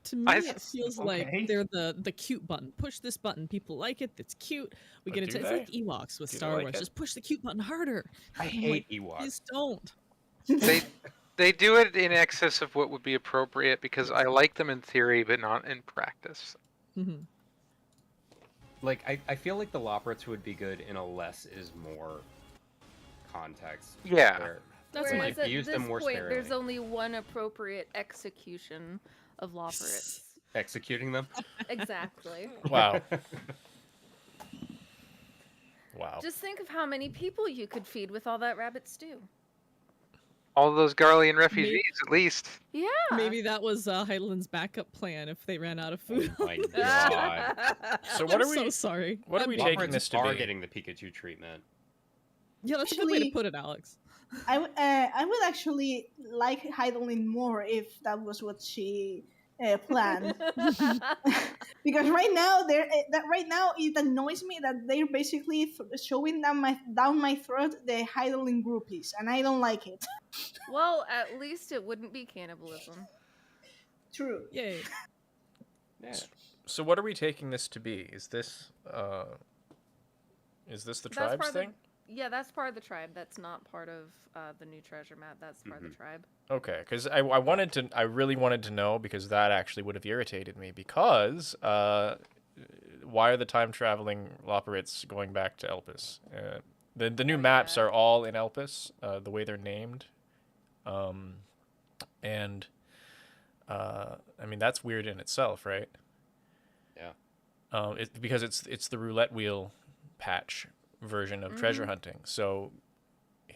To me, I- it feels Okay. like they're the cute button. Push this button. People like it. It's cute. We But get do into it's they? like Ewoks with Do they Star like Wars. it? Just push the cute button harder. I I'm hate like, Ewoks. Please don't. They do it in excess of what would be appropriate because I like them in theory, but not in practice. Hmm. Like I feel like the Loporrits would be good in a less is more context. Yeah. where- That's Like, my. Whereas if at you use this them more point, there's sparingly. only one appropriate execution of Loporrits. Executing them. Exactly. Wow. Wow. Just think of how many people you could feed with all that rabbit stew. All those Garlean refugees, at least. Yeah. Maybe that was Heidelin's backup plan if they ran out of food. Oh my god. So what I'm are we? so sorry. What are we I'm- taking Loporrits this to are be? getting the Pikachu treatment. Yeah, that's a good way to Actually- put it, Alex. I would actually like Heidelin more if that was what she planned. Because right now it annoys me that they're basically showing down my throat the Heidelin groupies, and I don't like it. Well, at least it wouldn't be cannibalism. True. Yay. Yeah. So what are we taking this to be? Is this the That's tribes part of thing? Yeah, that's part of the tribe. That's not part of the new treasure map. That's part of the tribe. Okay, because I really wanted to know, because that actually would have irritated me, because why are the time traveling Loporrits going back to Elpis? The new maps are all in Elpis, the way they're named, and I mean that's weird in itself, right? Yeah. Because it's the roulette wheel patch version of treasure hunting. So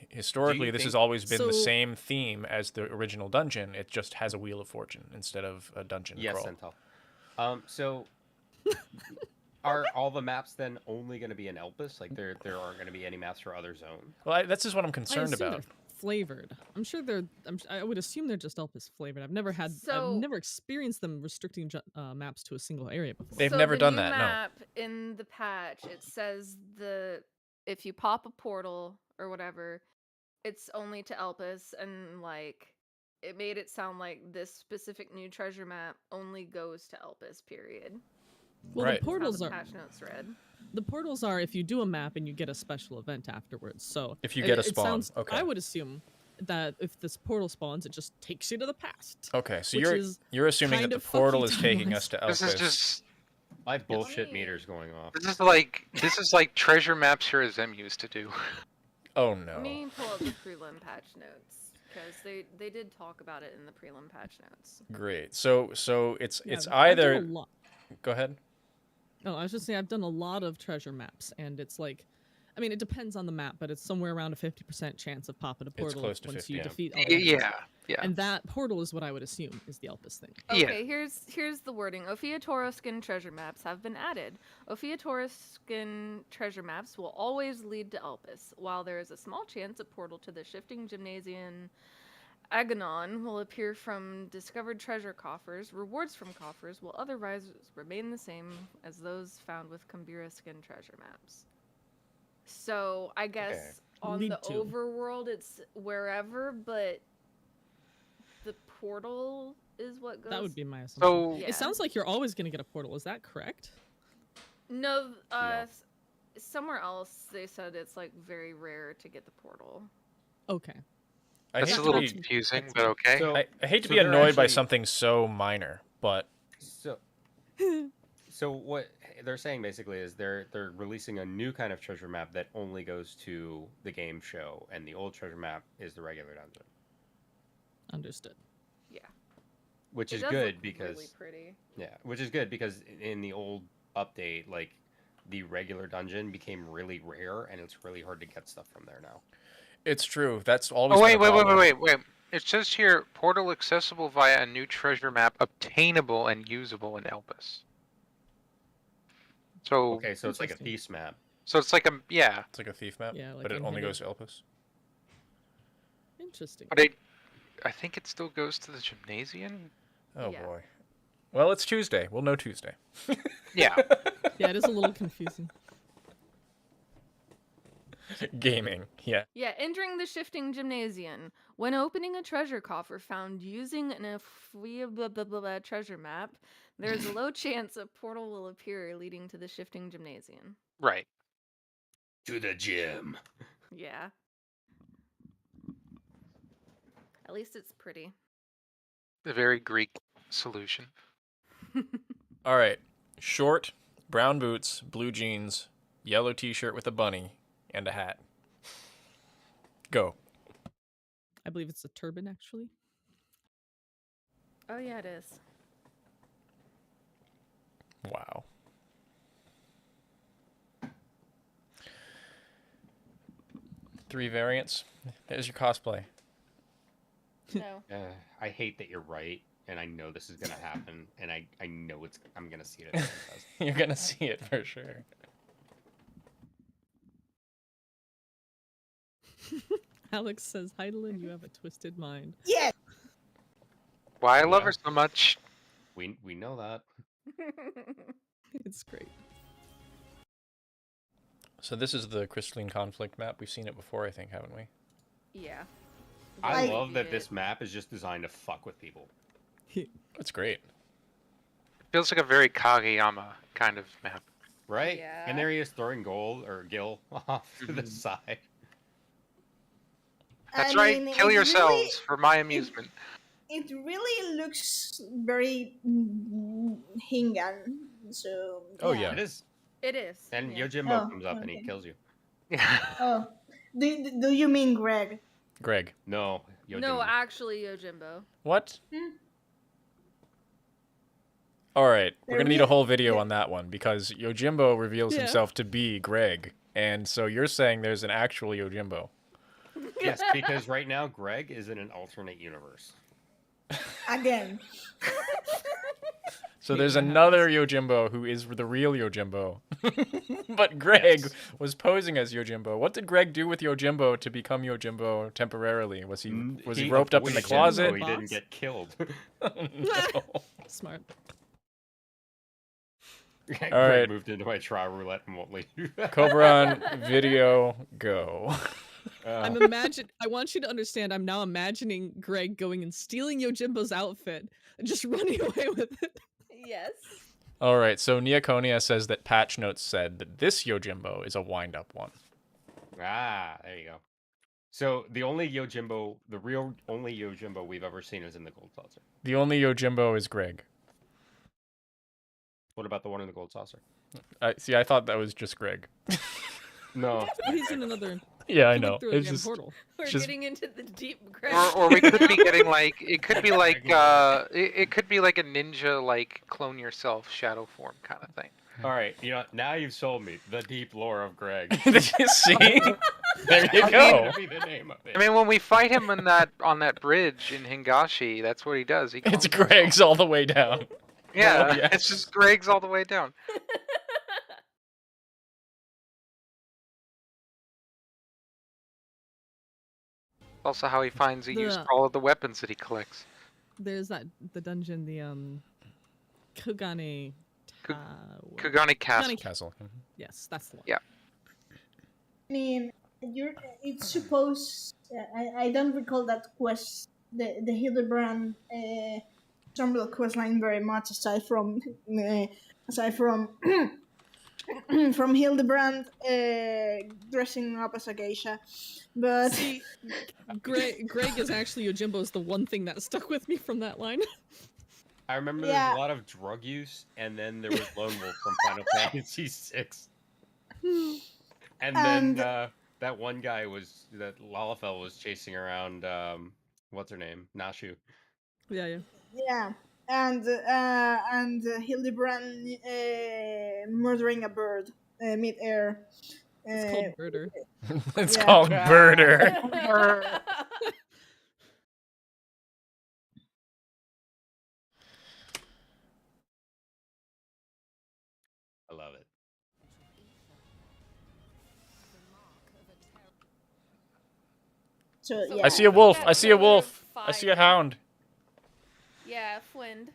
historically, this has always been the same theme as the original dungeon. It just has a wheel of fortune instead of a dungeon crawl. Centel. So are all the maps then only going to be in Elpis? Like there aren't going to be any maps for other zones? Well, that's just what I'm I concerned assume about. they're flavored. I'm sure they're. I would assume they're just Elpis flavored. I've never experienced them restricting maps to a single area before. They've never done that. The No. map in the patch, it says if you pop a portal or whatever, it's only to Elpis, and like it made it sound like this specific new treasure map only goes to Elpis. Period. Well, Right. the portals That's are. how the patch notes read. The portals are if you do a map and you get a special event afterwards. So If you get a it spawn, sounds, okay. I would assume that if this portal spawns, it just takes you to the past. Okay, so which is you're assuming that kind the of portal fucking is taking timeless. us to This is Elpis. just I have bullshit meters going off. this is like treasure maps here as M used to do. Oh no. Let me pull up the prelim patch notes because they did talk about it in the prelim patch notes. Great. So it's Yeah, it's I've done either. a lot. Go ahead. No, I was just saying I've done a lot of treasure maps, and it's like, I mean, it depends on the map, but it's somewhere around a 50% chance of popping a portal close to once 50, you yeah. defeat all the enemies. Yeah. And that portal is what I would assume is the Elpis thing. Okay, here's the wording. Ophiatoroskin treasure maps have been added. Ophiatoroskin treasure maps will always lead to Elpis. While there is a small chance a portal to the shifting gymnasium Aganon will appear from discovered treasure coffers, rewards from coffers will otherwise remain the same as those found with Cumbira skin treasure maps. So I guess on Lead the to. overworld it's wherever, but the portal is what goes. That would be my assumption. So Yeah. It sounds like you're always going to get a portal. Is that correct? No, somewhere else they said it's like very rare to get the portal. Okay. I That's hate a to little be, confusing, but okay. So, I hate to so be they're annoyed by actually- something so minor, but So what they're saying basically is they're releasing a new kind of treasure map that only goes to the game show, and the old treasure map is the regular dungeon, Understood. Yeah. which It is does good look because really pretty. which is good because in the old update, like the regular dungeon became really rare, and it's really hard to get stuff from there now. it's true. That's always. Oh been a wait. problem. It says here, portal accessible via a new treasure map, obtainable and usable in Elpis. So Okay, so it's like a Interesting. thief's map. So it's like a It's like a thief map, Yeah, like but it only unhidden. goes to Elpis. Interesting. But I think it still goes to the gymnasium. Oh Yeah. boy. Well, it's Tuesday. We'll know Tuesday. Yeah. Yeah, it is a little confusing. Gaming. Yeah. Yeah, entering the shifting gymnasium. When opening a treasure coffer found using an treasure map, there is a low chance a portal will appear leading to the shifting gymnasium. Right. To the gym. Yeah. At least it's pretty. A very Greek solution. All right. Short, brown boots, blue jeans, yellow t-shirt with a bunny, and a hat. Go. I believe it's a turban, actually. Oh yeah, it is. Wow. Three variants. There's your cosplay. No. I hate that you're right, and I know this is gonna happen, and I know I'm gonna see it. At You're gonna see it for sure. Alex says, Heidelin, you have a twisted mind. Yes. Why I love Yeah. her so much. We know that. It's great. So this is the crystalline conflict map. We've seen it before, I think, haven't we? Yeah. I Like- love that this map is just designed to fuck with people. It's great. It feels like a very Kageyama kind of map. Right? Yeah. And there he is throwing gold or Gil off to the side. That's I right. mean, Kill it yourselves really- for my amusement. It really looks very Hingan. So. Oh, yeah. It is. It is. And yeah. Yojimbo Oh, comes up and he okay. kills you. Oh, do you mean Greg? Greg. No, Yojimbo. No, actually, Yojimbo. What? Hmm. All right, we're They're gonna need a real- whole video yeah. on that one because Yojimbo reveals Yeah. himself to be Greg, and so you're saying there's an actual Yojimbo. Yes, because right now Greg is in an alternate universe. Again. So there's another Yojimbo who is the real Yojimbo, but Greg Yes. was posing as Yojimbo. What did Greg do with Yojimbo to become Yojimbo temporarily? Was he roped up in the avoided closet? so he didn't get killed. No. Smart. Greg right. moved into my trial roulette and won't leave. Cobheran, video, go. I want you to understand. I'm now imagining Greg going and stealing Yojimbo's outfit and just running away with it. Yes. All right, so Neoconia says that patch notes said that this Yojimbo is a wind-up one. Ah, there you go. So the only Yojimbo, the real only Yojimbo we've ever seen is in the gold saucer. The only Yojimbo is Greg. What about the one in the gold saucer? See, I thought that was just Greg. No. He's in another. Yeah, I he know. went through a It's damn just portal. We're Just- getting into the deep Greg. Or we could be getting like it could be like it could be like a ninja like clone yourself shadow form kind of thing. All right, now you've sold me the deep lore of Greg. Did you see? There you That's go. gonna be the name of it. I mean, when we fight him on that bridge in Hingashi, that's what he does. He It's clones Greg's all the way down. himself. Yeah, Oh, yes. it's just Greg's all the way down. Also, how he finds a use The- for all of the weapons that he collects. There's the dungeon, the Kogane. Ko- Tower. Kugani Castle. Castle. Mhm. Yes, that's the one. Yeah. I mean, it's supposed. I don't recall that quest, the Hildebrand Stormville quest line very much, aside from from Hildebrand dressing up as a geisha, but See, Greg is actually Yojimbo's the one thing that stuck with me from that line. I remember Yeah. there's a lot of drug use, and then there was Lone Wolf from Final Fantasy VI. And then that one guy that Lalafell was chasing around. What's her name? Nashu. Yeah. yeah, and Hildebrand murdering a bird mid-air. It's called Murder. It's Yeah. called Birder. I love it. So yeah. I see a wolf. That I see a pillar of wolf. I see a fire. hound. Yeah, Fwind.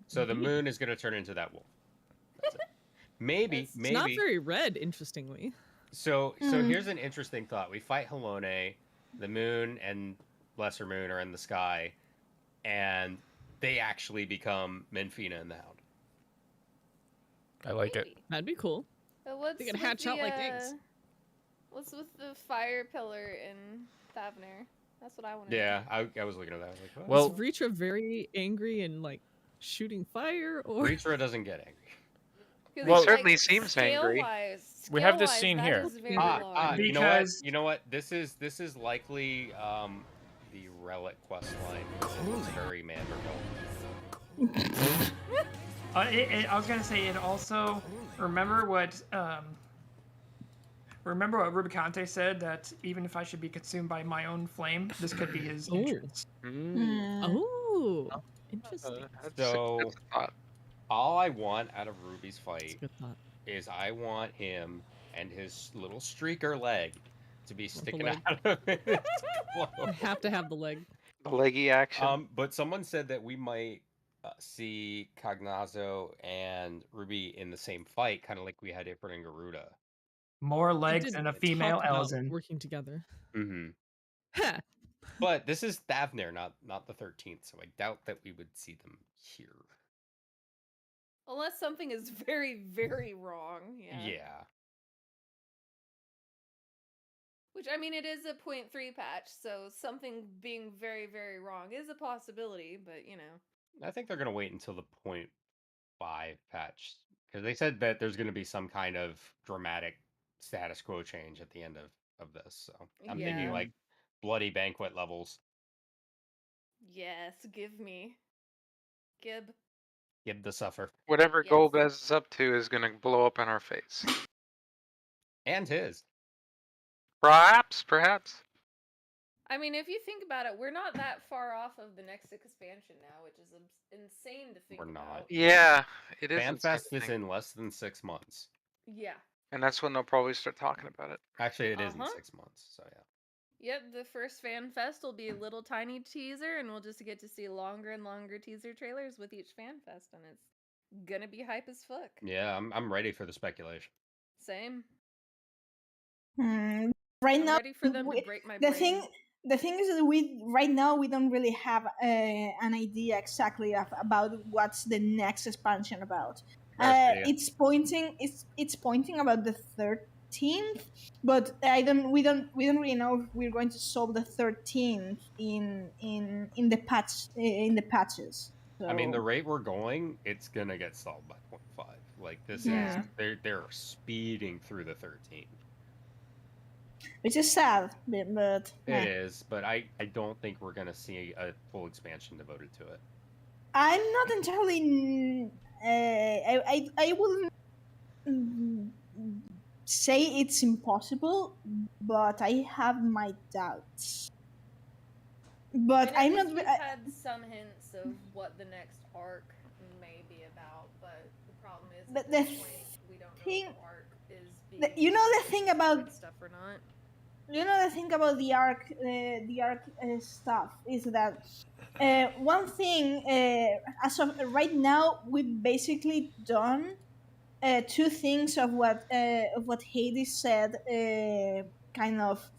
So the moon is going to turn into that wolf. That's it. Maybe, It's maybe. It's not very red, interestingly. So here's an interesting thought. We fight Halone, the moon and lesser moon are in the sky, and they actually become Menfina and the Hound. I like it. Maybe. That'd be cool. But what's They could with hatch out like eggs. What's with the fire pillar in Thavner? That's what I want to Yeah, I was looking at that. I was like, what? Well, Is Vritra very angry and like shooting fire, or Vritra doesn't get angry. Well, he certainly seems angry. We have this scene here. You know what? You know what? This is likely the relic quest line. It's very Manderville. I was gonna say it also. Remember what Rubicante said, that even if I should be consumed by my own flame, this could be his entrance. Oh, interesting. So, all I want out of Ruby's fight Good thought. is I want him and his little streaker leg to be sticking leg. out of his I clothes. have to have the leg. The leggy action. But someone said that we might see Cognazzo and Ruby in the same fight, kind of like we had Ifrit and Garuda. More They legs did and a female talk about Elzen. working together. Mm-hmm. Ha! But this is Thavner, not the 13th, so I doubt that we would see them here. Unless something is very, very wrong. Yeah. Which, I mean, it is a 0.3 patch, so something being very, very wrong is a possibility, but, you know. I think they're going to wait until the 0.5 patch, because they said that there's going to be some kind of dramatic status quo change at the end of this. So I'm thinking like bloody banquet levels. Yes, give me. Gib. Gib the suffer. Whatever Golbez is up to is going to blow up in our face. And his. Perhaps. I mean, if you think about it, we're not that far off of the next expansion now, which is insane to think We're about. not. Yeah, it is. FanFest is in less than 6 months. Yeah. And that's when they'll probably start talking about it. Actually, it is in 6 months, so yeah. Yep, the first fan fest will be a little tiny teaser, and we'll just get to see longer and longer teaser trailers with each fan fest, and it's gonna be hype as fuck. Yeah, I'm ready for the speculation. Same. Right I'm now, ready for them to break my brain. The thing is that right now we don't really have an idea exactly about what's the next expansion about. It's pointing about the 13th, but we don't really know if we're going to solve the 13th in the patches. So. I mean, the rate we're going, it's gonna get solved by 0.5. Like this is they're speeding through the 13th. Which is sad, but it is. But I don't think we're gonna see a full expansion devoted to it. I'm not entirely. I wouldn't say it's impossible, but I have my doubts. But I'm not. We've had some hints of what the next arc may be about, but the problem is at this point we don't know if the arc is being you know the thing about stuff or not. You know the thing about the arc stuff is that one thing as of right now we've basically done two things of what Hades said kind of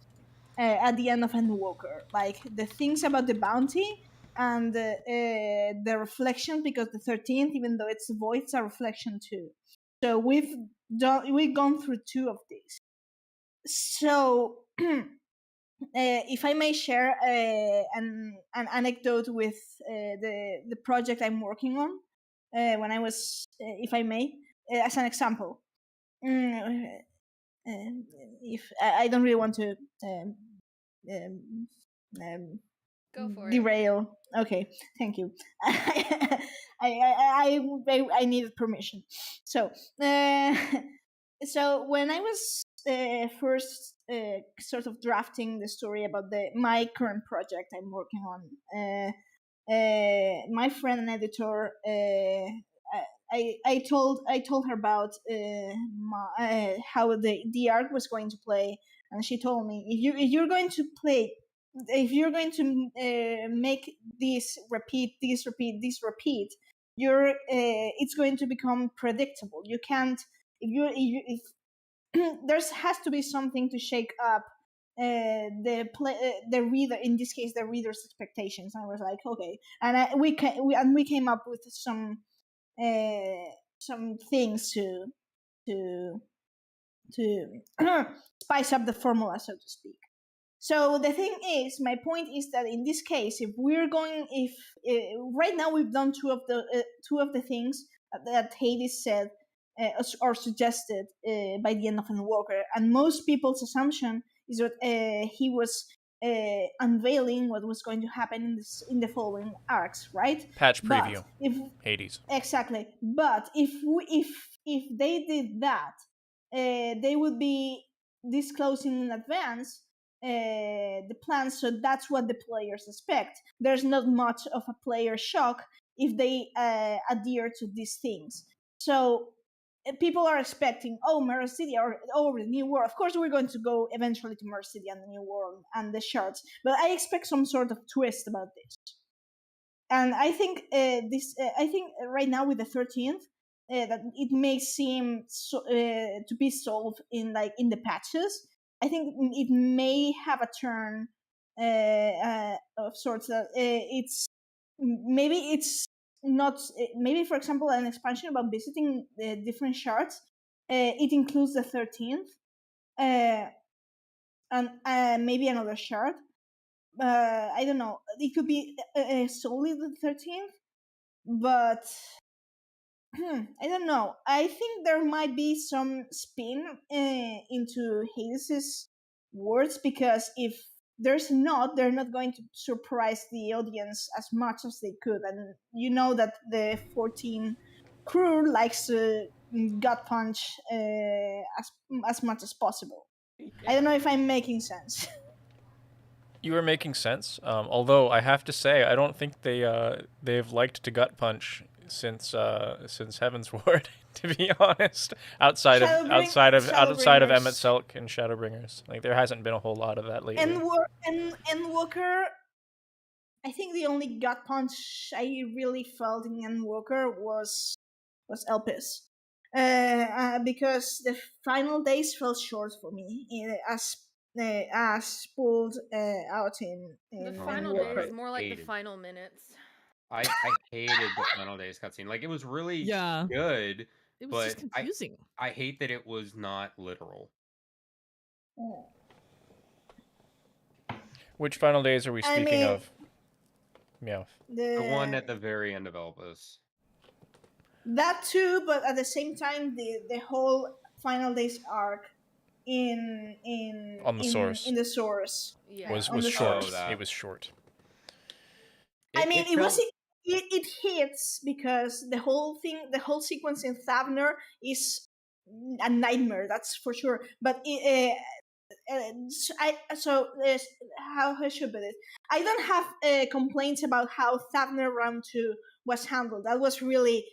at the end of Endwalker, like the things about the bounty and the reflection, because the 13th, even though it's void, it's a reflection too. So we've gone through two of these. So if I may share an anecdote with the project I'm working on, when I was, if I may, as an example, if I don't really want to Go for derail. Okay, thank you. I needed permission. So so when I was first sort of drafting the story about my current project I'm working on, my friend and editor I told her about how the arc was going to play, and she told me if you're going to play, if you're going to make this repeat, you're it's going to become predictable. You can't if there has to be something to shake up the reader, in this case the reader's expectations. I was like, okay, and we came up with some things to spice up the formula, so to speak. So the thing is, my point is that in this case, if right now we've done two of the things that Hades said or suggested by the end of Endwalker, and most people's assumption is that he was unveiling what was going to happen in the following arcs, right? Patch But preview. Hades. Exactly. But if they did that, they would be disclosing in advance the plans, so that's what the players expect. There's not much of a player shock if they adhere to these things. So people are expecting, oh, Mirror City or the New World. Of course, we're going to go eventually to Mirror City and the New World and the shards, but I expect some sort of twist about this. And I think I think right now with the 13th, that it may seem to be solved in the patches. I think it may have a turn of sorts that it's not maybe, for example, an expansion about visiting the different shards. It includes the 13th and maybe another shard. I don't know. It could be solely the 13th, but I don't know. I think there might be some spin into Hades' words, because if there's not, they're not going to surprise the audience as much as they could. And you know that the 14 crew likes to gut punch as much as possible. I don't know if I'm making sense. You are making sense. Although I have to say, I don't think they've liked to gut punch since Heaven's Ward. To be honest, outside of Emmet Selk and Shadowbringers, like there hasn't been a whole lot of that lately. And Walker, I think the only gut punch I really felt in Endwalker was Elpis. Because the final days fell short for me, as pulled out in the final days, more like the final minutes. I hated the final days cutscene. Like, it was really good. It was just confusing. I hate that it was not literal. Which final days are we speaking of? Meowth. The one at the very end of Elpis. That too, but at the same time, the whole final days arc in the source was short. It was short. It hits because the whole sequence in Thavner is a nightmare, that's for sure. But how I should put it, I don't have complaints about how Thavner Round 2 was handled. That was really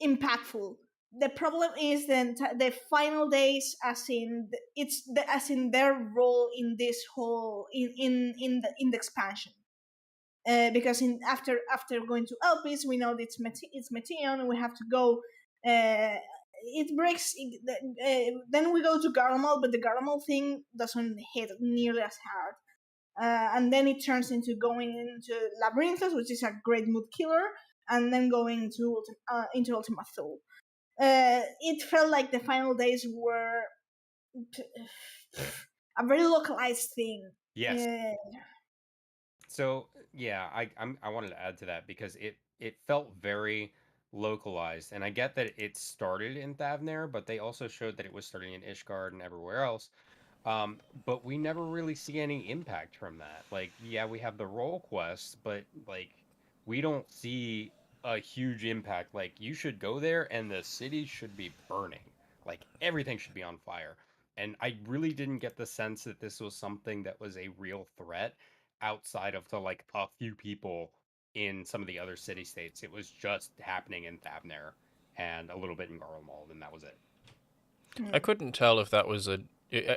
impactful. The problem is then the final days, as in their role in this whole in the expansion. Because after going to Elpis, we know that it's Meteon, and we have to go. It breaks. Then we go to Garlemald, but the Garlemald thing doesn't hit nearly as hard. And then it turns into going into Labyrinthos, which is a great mood killer, and then going into Ultima Thule. It felt like the final days were a very localized thing. Yes. So yeah, I wanted to add to that because it felt very localized, and I get that it started in Thavner, but they also showed that it was starting in Ishgard and everywhere else. But we never really see any impact from that. Like, yeah, we have the role quests, but like we don't see a huge impact. Like, you should go there and the city should be burning. Like, everything should be on fire. And I really didn't get the sense that this was something that was a real threat outside of the like a few people in some of the other city-states. It was just happening in Thavner and a little bit in Garlemald, and that was it. I couldn't tell if that was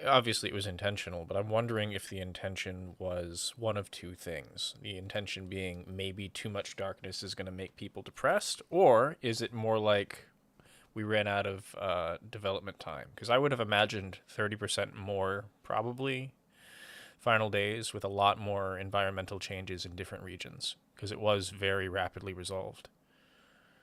obviously it was intentional, but I'm wondering if the intention was one of two things. The intention being maybe too much darkness is going to make people depressed, or is it more like we ran out of development time? Because I would have imagined 30% more, probably, final days with a lot more environmental changes in different regions, because it was very rapidly resolved.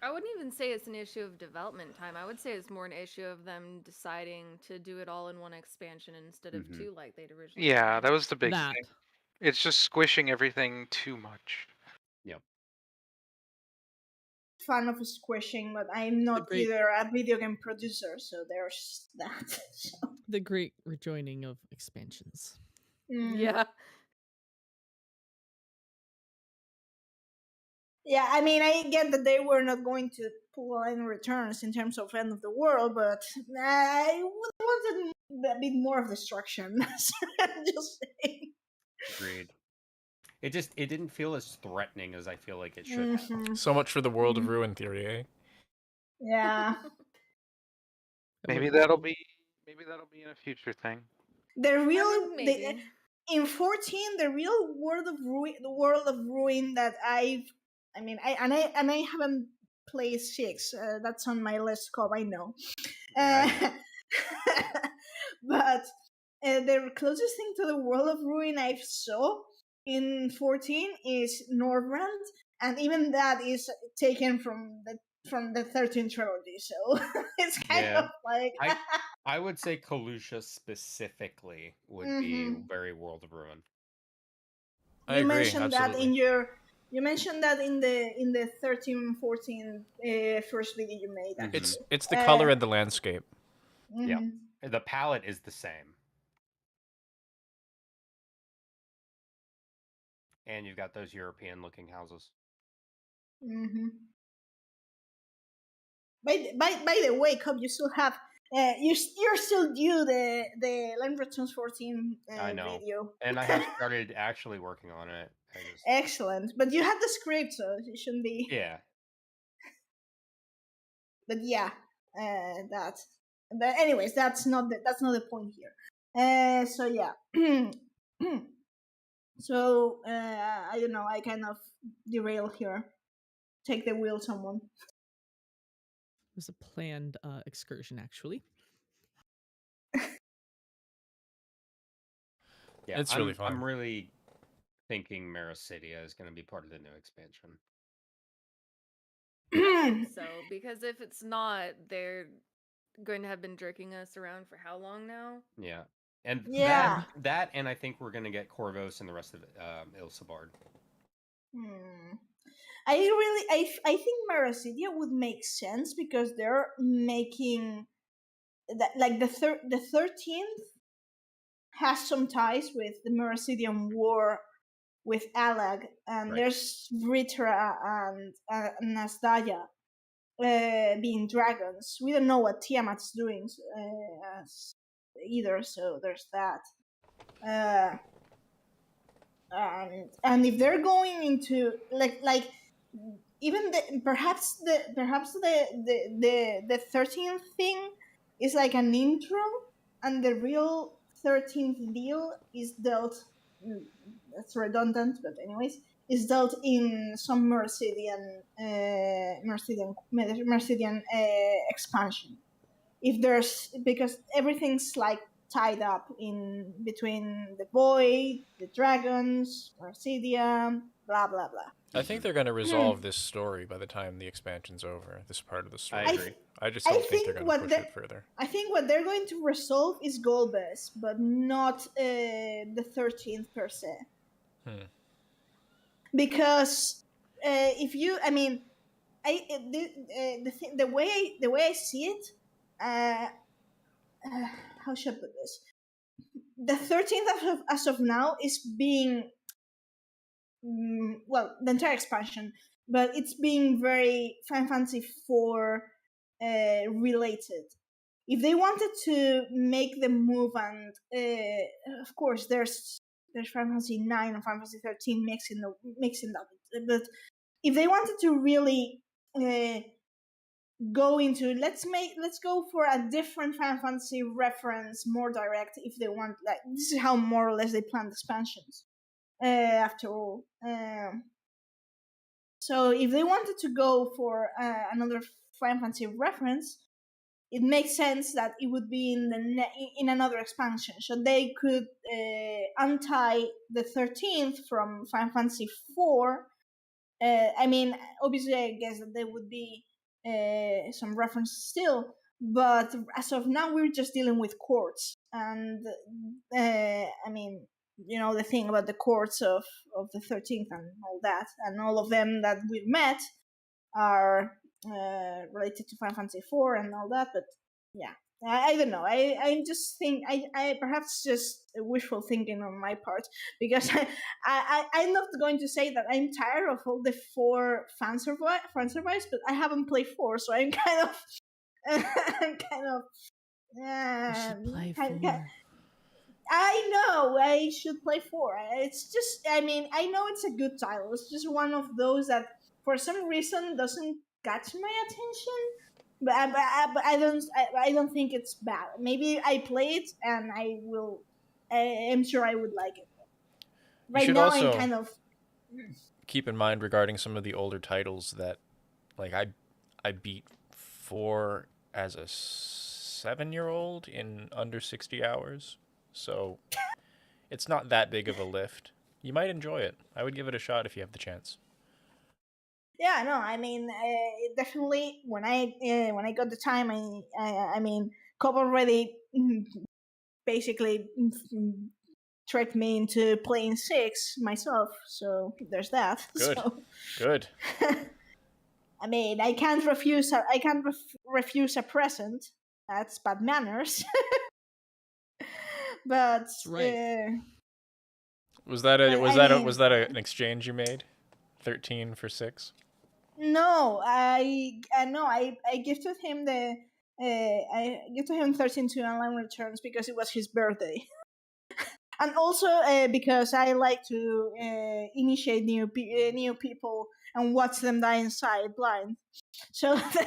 I wouldn't even say it's an issue of development time. I would say it's more an issue of them deciding to do it all in one expansion instead of two like they'd originally Yeah, planned. that was the big That. thing. It's just squishing everything too much. Yep. Fan of squishing, but I'm not great- either a video game producer, so there's that. So, The great rejoining of expansions. Yeah. Yeah, I mean, I get that they were not going to pull any returns in terms of end of the world, but I would wanted a bit more of destruction. I'm just saying. Agreed. It didn't feel as threatening as I feel like it should have. Mhm. So much for the World of Ruin theory, eh? Yeah. Maybe that'll be in a future thing. The real maybe. in 14, the real world of ruin that I haven't played 6. That's on my list, Cobb, I know. But the closest thing to the world of ruin I saw in 14 is Northrend, and even that is taken from the 13th trilogy, so it's kind of like I would say Kalusha specifically would be very World of Ruin. I agree, mentioned absolutely. that you mentioned that in the 13 14 first video you made. Actually. It's the color and the landscape. Yeah, the palette is the same. And you've got those European-looking houses. By the way, Cobb, you still have you're still due the Land Returns 14 I know. video, And I have started actually working on it. Excellent, but you have the script, so it shouldn't be. Yeah. But yeah, that. But anyways, that's not the point here. So yeah. So I don't know. I kind of derail here. Take the wheel, someone. It was a planned excursion, actually. Yeah, it's really fun. I'm really thinking Mericidia is going to be part of the new expansion. I think so, because if it's not, they're going to have been jerking us around for how long now? Yeah. And Yeah. that and I think we're going to get Corvos and the rest of Ilsabard. I think Mericidia would make sense because they're making that, like the 13th has some ties with the Mericidian War with Alag, and there's Vritra and Nasdaya being dragons. We don't know what Tiamat's doing either, so there's that. And if they're going into like even perhaps the 13th thing is like an intro, and the real 13th deal is dealt. That's redundant, but anyways, is dealt in some Mercidian expansion. If there's, because everything's like tied up in between the Void, the dragons, Mercidia, blah blah blah. I think they're going to resolve this story by the time the expansion's over. This part of the story. I agree. I just don't think they're going to push it further. I think what they're going to resolve is Golbez, but not the 13th per se. Because if you, I mean, the way I see it, how should I put this? The 13th as of now is being, well, the entire expansion, but it's being very Final Fantasy IV related. If they wanted to make the move, and of course there's Final Fantasy 9 and Final Fantasy 13 mixing that, but if they wanted to really go into let's go for a different Final Fantasy reference, more direct, if they want, like this is how more or less they planned expansions. After all, so if they wanted to go for another Final Fantasy reference, it makes sense that it would be in another expansion, so they could untie the 13th from Final Fantasy IV. I mean, obviously, I guess that there would be some reference still, but as of now, we're just dealing with courts, and I mean, you know, the thing about the courts of the 13th and all that, and all of them that we've met are related to Final Fantasy IV and all that, but yeah. I don't know. I just think I perhaps just wishful thinking on my part, because I'm not going to say that I'm tired of all the 4 fan service, but I haven't played 4, so I'm kind of I'm kind of You should play 4. I know I should play 4. It's just, I mean, I know it's a good title. It's just one of those that for some reason doesn't catch my attention. But I don't think it's bad. Maybe I play it and I will. I'm sure I would like it. Right now, I'm kind of. Keep in mind regarding some of the older titles that, like I beat 4 as a 7-year-old in under 60 hours, so it's not that big of a lift. You might enjoy it. I would give it a shot if you have the chance. Yeah, no, I mean, definitely. When I got the time, I mean, Cobb already basically tricked me into playing 6 myself. So there's that. Good. So, Good. I mean, I can't refuse. I can't refuse a present. That's bad manners. But right. Was that an exchange you made? 13 for 6. No, I gifted him I gifted him 13 to online returns because it was his birthday, and also because I like to initiate new people and watch them die inside blind. So then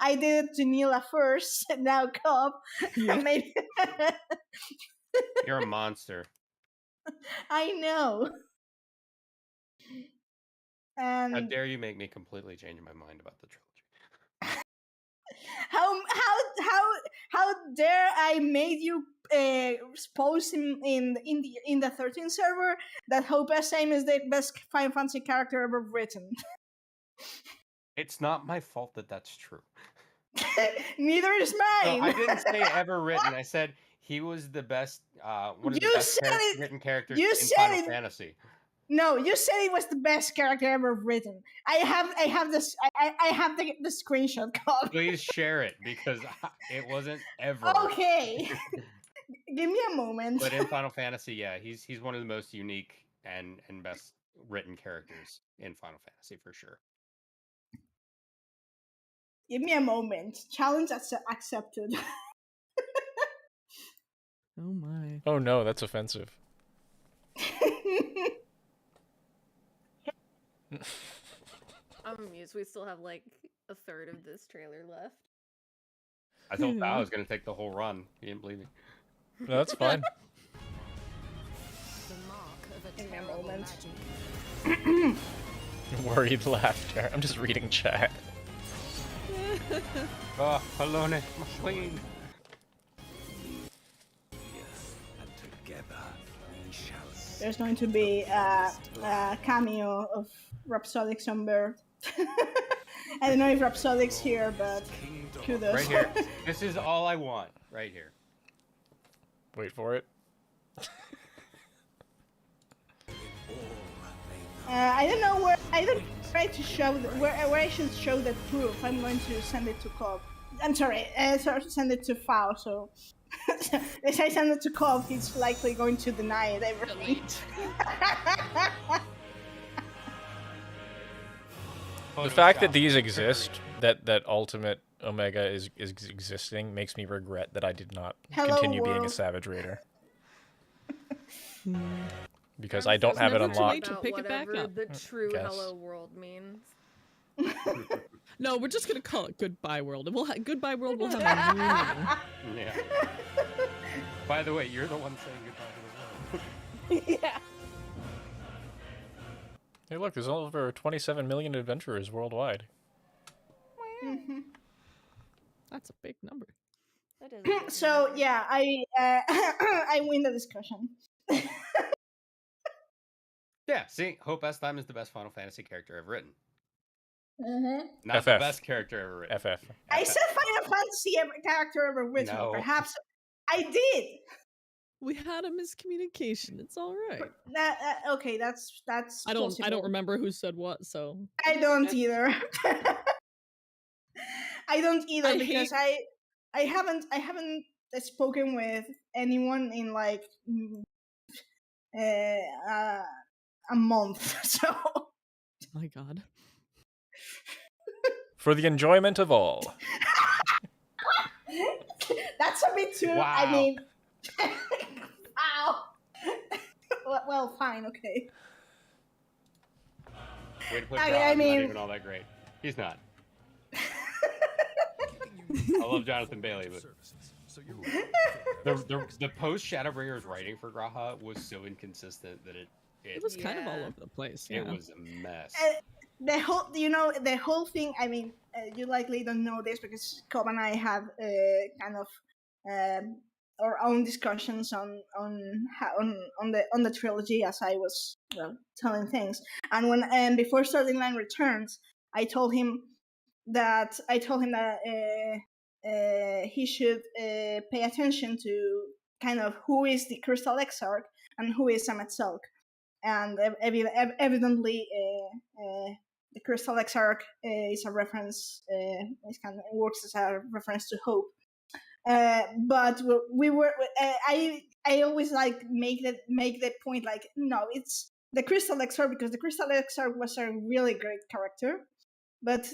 I did it to Neela first, and now Cobb. Yeah. Maybe You're a monster. I know. How dare you make me completely change my mind about the trilogy? How dare I made you post in the 13 server that Hope SM is the best Final Fantasy character ever written? It's not my fault that that's true. Neither is mine. No, I didn't say ever written. I said he was the best. One of the best written characters in Final Fantasy. No, you said it was the best character ever written. I have this. I have the screenshot copy. Please share it because it wasn't ever. Okay. Give me a moment. But in Final Fantasy, yeah, he's one of the most unique and best written characters in Final Fantasy for sure. Give me a moment. Challenge accepted. Oh my. Oh no, that's offensive. I'm amused. We still have like a third of this trailer left. I thought I was going to take the whole run. He didn't believe me. No, that's fine. The mark of a terrible magic. Worried laughter. I'm just reading chat. Oh, Palone, my queen. There's going to be a cameo of Rhapsodic Songbird. I don't know if Rhapsodic's here, but kudos. Right here. This is all I want. Right here. Wait for it. I don't know where. I don't try to show where I should show the proof. I'm going to send it to Cobb. I'm sorry. Send it to Fao. So if I send it to Cobb, he's likely going to deny it. Everything. The fact that these exist, that Ultimate Omega is existing, makes me regret that I did not continue being a Savage Raider. because I'm I don't so have it never too late unlocked. to about pick it back whatever up. the true Guess. hello world means. No, we're just gonna call it Goodbye World. And Goodbye World will have a new meaning. Yeah. By the way, you're the one saying goodbye to the world. Yeah. Hey, look, there's over 27 million adventurers worldwide. Mhm. That's a big number. That is. a big So number. yeah, I win the discussion. Yeah, see, Hope S. Time is the best Final Fantasy character ever written. Mm-hmm. Not FF. the best character ever written. FF. I said Final Fantasy character ever written. No. Perhaps I did. We had a miscommunication. It's all right. Okay, that's I don't plausible. remember who said what, so I don't either. I don't either I because I haven't spoken with anyone in like a month. So my god. For the enjoyment of all. that's a bit too. Wow. I mean, wow. Well, fine, okay. Way to put I Brown, mean- not even all that great. He's not. I love Jonathan Bailey, but the post Shadowbringers writing for Graha was so inconsistent that It was kind of all Yeah. over the place. it Yeah. was a mess. The whole thing. I mean, you likely don't know this because Cobb and I have kind of our own discussions on the trilogy as I was telling things. And when before starting Line Returns, I told him that he should pay attention to kind of who is the Crystal Exarch and who is Samet Selk. And evidently, the Crystal Exarch is a reference. It works as a reference to Hope. But we were. I always like make the point like no, it's the Crystal Exarch because the Crystal Exarch was a really great character. But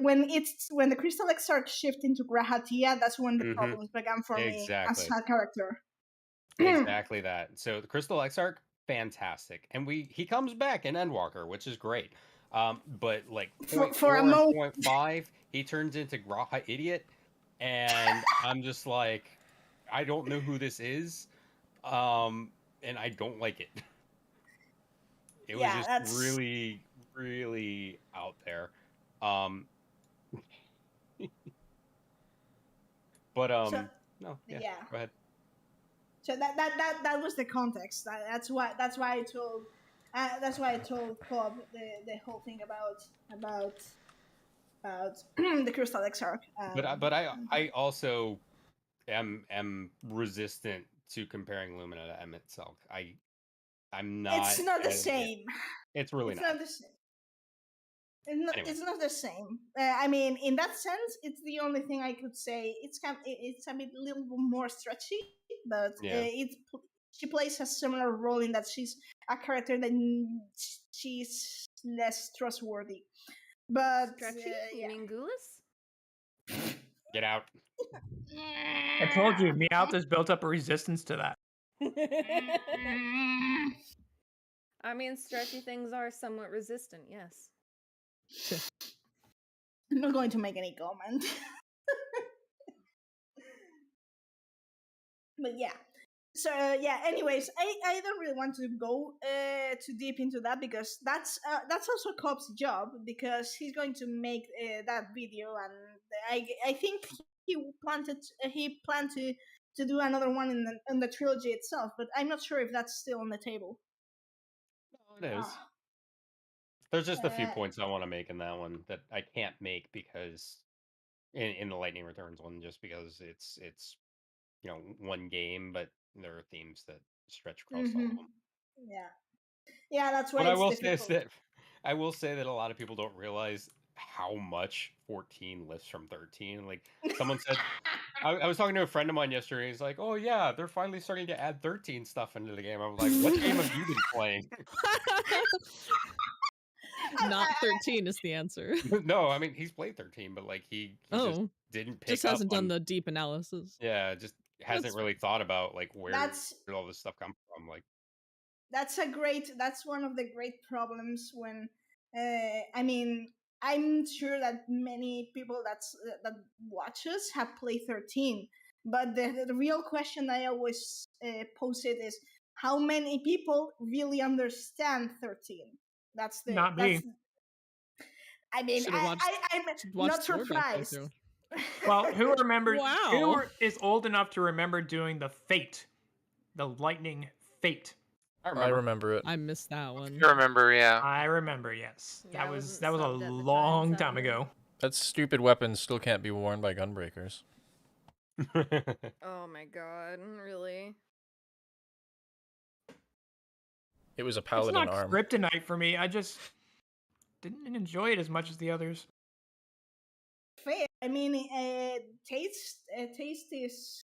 when the Crystal Exarch shift into Grahatia, that's when the problems began for me as Exactly. a character. Exactly that. So the Crystal Exarch, fantastic, and he comes back in Endwalker, which is great. But like For a moment, 0.5, he turns into Graha Idiot, and I'm just like, I don't know who this is, and I don't like it. It was just really, really out there. But So- no, yeah, yeah. go ahead. So that was the context. That's why I told Cobb the whole thing about the Crystal Exarch. But I also am resistant to comparing Lumina to Emmett Selk. I'm not. It's not the same. It's really It's not. not the same. Anyway. It's not the same. I mean, in that sense, it's the only thing I could say. It's a bit little bit more stretchy, but Yeah. she plays a similar role in that she's a character that she's less trustworthy. But Stretchy? You mean Goulas? Get out. I told you, Meowth has built up a resistance to that. I mean, stretchy things are somewhat resistant, yes. I'm not going to make any comment. But yeah. So yeah. Anyways, I don't really want to go too deep into that because that's also Cobb's job because he's going to make that video and I think he planned to do another one in the trilogy itself, but I'm not sure if that's still on the table. No, it is. There's just a few points I want to make in that one that I can't make because in the Lightning Returns one, just because it's one game, but there are themes that stretch across all of them. Yeah, that's why. What it's I will difficult. say is that I will say that a lot of people don't realize how much 14 lifts from 13. Like someone said, I was talking to a friend of mine yesterday. He's like, "Oh yeah, they're finally starting to add 13 stuff into the game." I was like, "What game have you been playing?" Not 13 is the answer. No, I mean he's played 13, but like he just didn't pick just up hasn't on, done the deep analysis. Yeah, just hasn't really thought about like where That's- did all this stuff come from. Like That's one of the great problems when I mean, I'm sure that many people that watch us have played 13, but the real question I always pose it is how many people really understand 13. Not me. I mean, Should've watched- I'm Should've watched not Swordback surprised. playthrough. Well, who remembers? Wow. Who is old enough to remember doing the Fate, the lightning Fate? I remember it. I missed that one. You remember, yeah. I remember, yes. Yeah, I that was wasn't a subbed at the time, long time sadly. ago. That stupid weapon still can't be worn by gunbreakers. Oh my god, really? It was a It's paladin not arm. kryptonite for me. I just didn't enjoy it as much as the others. Fair. I mean, taste is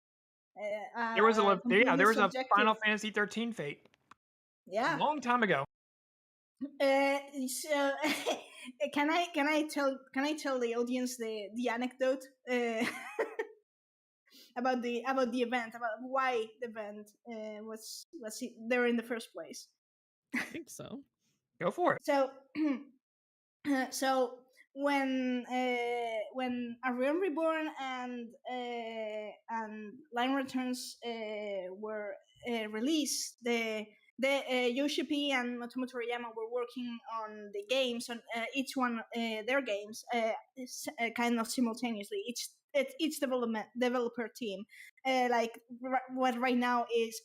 There was a completely subjective. Final Fantasy 13 Fate. Yeah. A long time ago. So can I tell the audience the anecdote about the event, about why the event was there in the first place? I think so. Go for it. So so when A Realm Reborn and Line Returns were released, the Yoshi P and Motomo Toriyama were working on the games, on each one their games, kind of simultaneously. Each developer team, like what right now is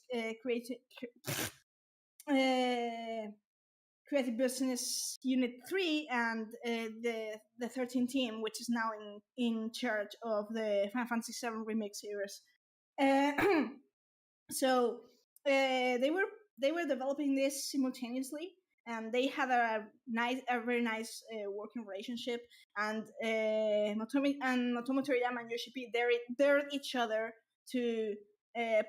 Creative Business Unit 3 and the 13 team, which is now in charge of the Final Fantasy VII Remake series. So they were developing this simultaneously, and they had a very nice working relationship. And Motomo Toriyama and Yoshi P dared each other to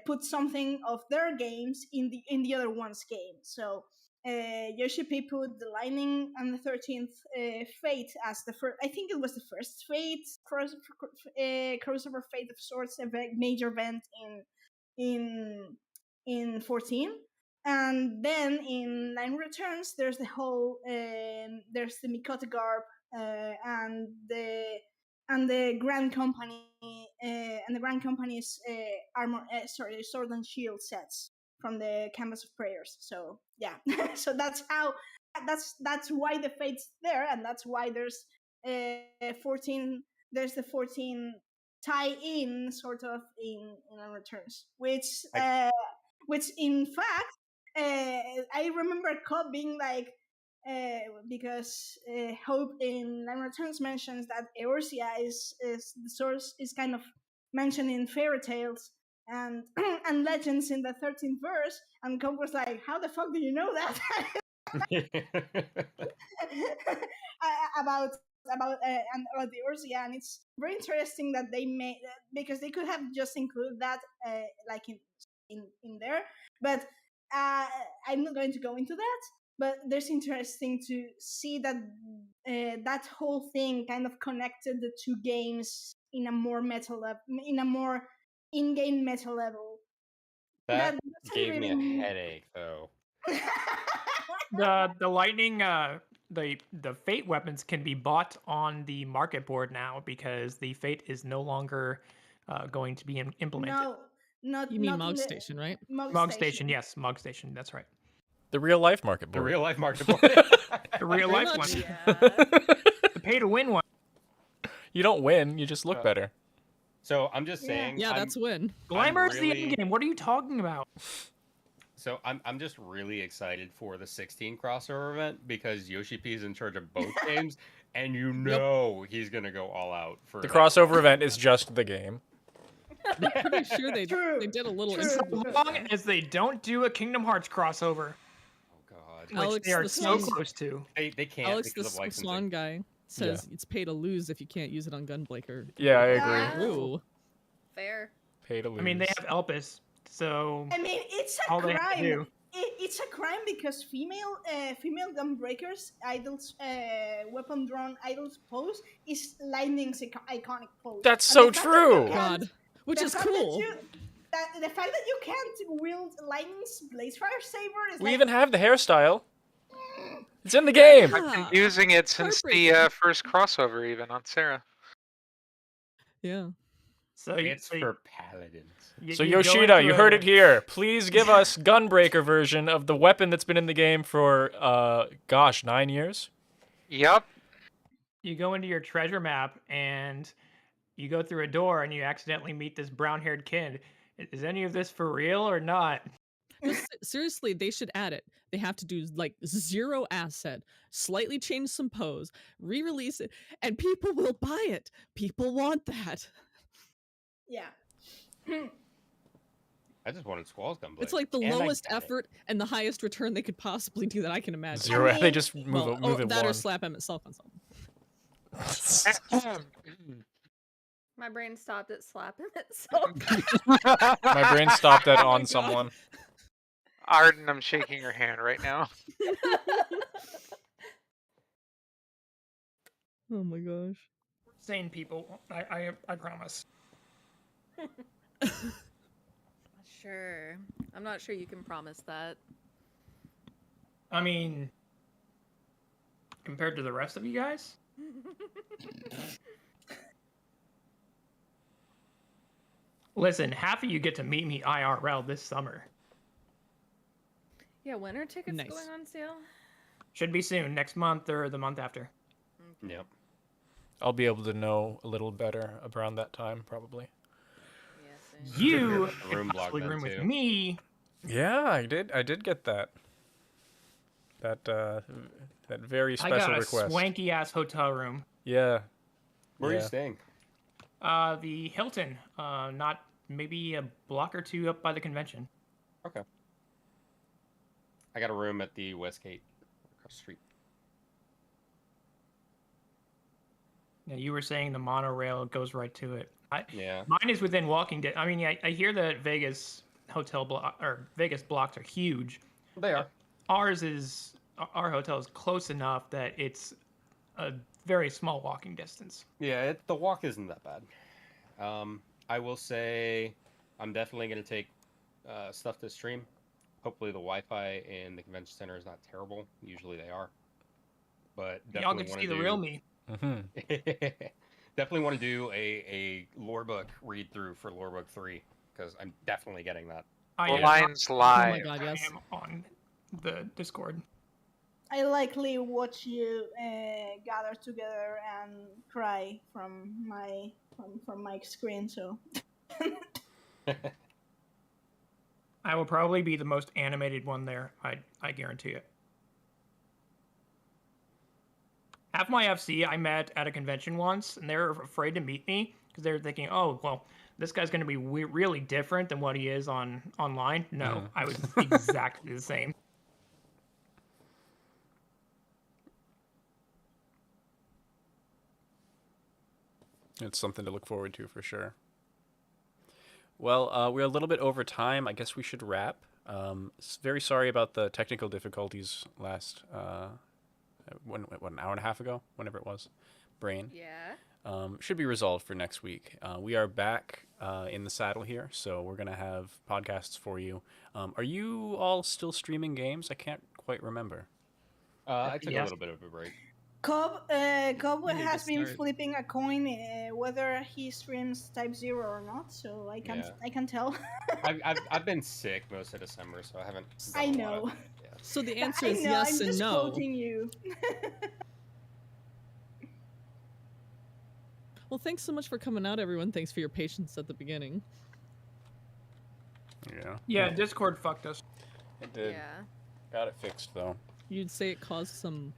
put something of their games in the other one's game. So Yoshi P put the Lightning and the 13th Fate as the first. I think it was the first Fate crossover Fate of sorts, major event in 14. And then in Line Returns, there's the whole there's the Mikota Garb and the Grand Company and the Grand Company's Sword and Shield sets from the Canvas of Prayers. So yeah, so that's why the Fate's there, and that's why there's 14. There's the 14 tie-in sort of in Returns, which in fact I remember Cobb being like, because Hope in Line Returns mentions that Eorzea is the source, is kind of mentioned in fairy tales and and legends in the 13th verse, and Cobb was like, how the fuck do you know that? about the Eorzea, and it's very interesting that they made, because they could have just included that like in there, but I'm not going to go into that. But there's interesting to see that that whole thing kind of connected the two games in a more meta level, in a more in-game meta level. That gave me a headache, though. The lightning, the Fate weapons can be bought on the market board now because the Fate is no longer going to be implemented. No, not you mean not Mog the, Station, right? Mog Station, yes, Mog Station. That's right. The real life market board. The real life market board. The real life one. Yeah. The pay to win one. You don't win. You just look better. So I'm just saying. Yeah, that's win. Glamour's the end game. What are you talking about? So I'm just really excited for the 16 crossover event because Yoshi P is in charge of both games, and he's gonna go all out for the crossover event is just the game. I'm pretty sure they did a little. As long as they don't do a Kingdom Hearts crossover. Oh God. Which Alex, they are the so Swan- close to. They can't Alex, because the of licensing. Swan guy, says it's pay to lose if you can't use it on Gunbreaker. Yeah, I agree. True. Fair. Pay to lose. I mean, they have Elpis, so I mean, it's a all they have to crime. do. It's a crime because female Gunbreakers idols, weapon drawn idols pose is Lightning's iconic pose. That's And so the fact that true. they God, which the is fact that cool. the fact that you can't wield lightning's blaze fire saber is We like, even have the hairstyle. It's in the game. I've been using it since the first crossover, even on Sarah. Yeah. So It's for paladins. So you go Yoshida, into you heard it here. Please give us Gunbreaker version of the weapon that's been in the game for, 9 years? Yep. You go into your treasure map and you go through a door and you accidentally meet this brown-haired kid. Is any of this for real or not? Seriously, they should add it. They have to do like 0 asset, slightly change some pose, re-release it, and people will buy it. People want that. yeah. I just wanted Squall's Gunblade. It's like the and I lowest got it. effort and the highest return they could possibly do that I can imagine. 0. They just move it that or one. slap him at Cell Console. My brain stopped at slap him itself. My brain stopped at on someone. Arden, I'm shaking your hand right now. Oh my gosh. Sane people, I promise. Sure. I'm not sure you can promise that. I mean, compared to the rest of you guys? Listen, half of you get to meet me IRL this summer. Yeah, when are tickets Nice. going on sale? Should be soon, next month or the month after. Yep. I'll be able to know a little better around that time, probably. You The room can block possibly then, room with too. me. Yeah, I did get that. That very special I got a request. swanky ass hotel room. Yeah. Where are you Yeah. staying? The Hilton, not maybe a block or two up by the convention. Okay. I got a room at the Westgate across the street. Yeah, you were saying the monorail goes right to it. Yeah. Mine is within walking distance. I mean, I hear that Vegas hotel block or Vegas blocks are huge. They are. Our hotel is close enough that it's a very small walking distance. Yeah, the walk isn't that bad. I will say I'm definitely going to take stuff to stream. Hopefully the Wi-Fi in the convention center is not terrible. Usually they are. But Y'all definitely get to want see to the real me. Definitely want to do a lore book read through for lore book 3 because I'm definitely getting that. Lines live. Oh my god, yes. I am on the Discord. I likely watch you gather together and cry from my screen. So I will probably be the most animated one there. I guarantee it. Half my FC I met at a convention once, and they were afraid to meet me because they were thinking, "Oh, well, this guy's going to be really different than what he is online." No, I was exactly the same. It's something to look forward to for sure. Well, we're a little bit over time. I guess we should wrap. Very sorry about the technical difficulties last, an hour and a half ago, whenever it was. Brain. Yeah. Should be resolved for next week. We are back in the saddle here, so we're going to have podcasts for you. Are you all still streaming games? I can't quite remember. I took a little bit of a break. Cobb has been start. flipping a coin whether he streams Type 0 or not, so I can tell. I've been sick most of December, so I haven't. I done a know. lot. Yeah. So the answer I is know, yes I'm and just no. quoting you. Well, thanks so much for coming out, everyone. Thanks for your patience at the beginning. Yeah. Yeah, Discord fucked us. It did. Yeah. Got it fixed, though. You'd say it caused some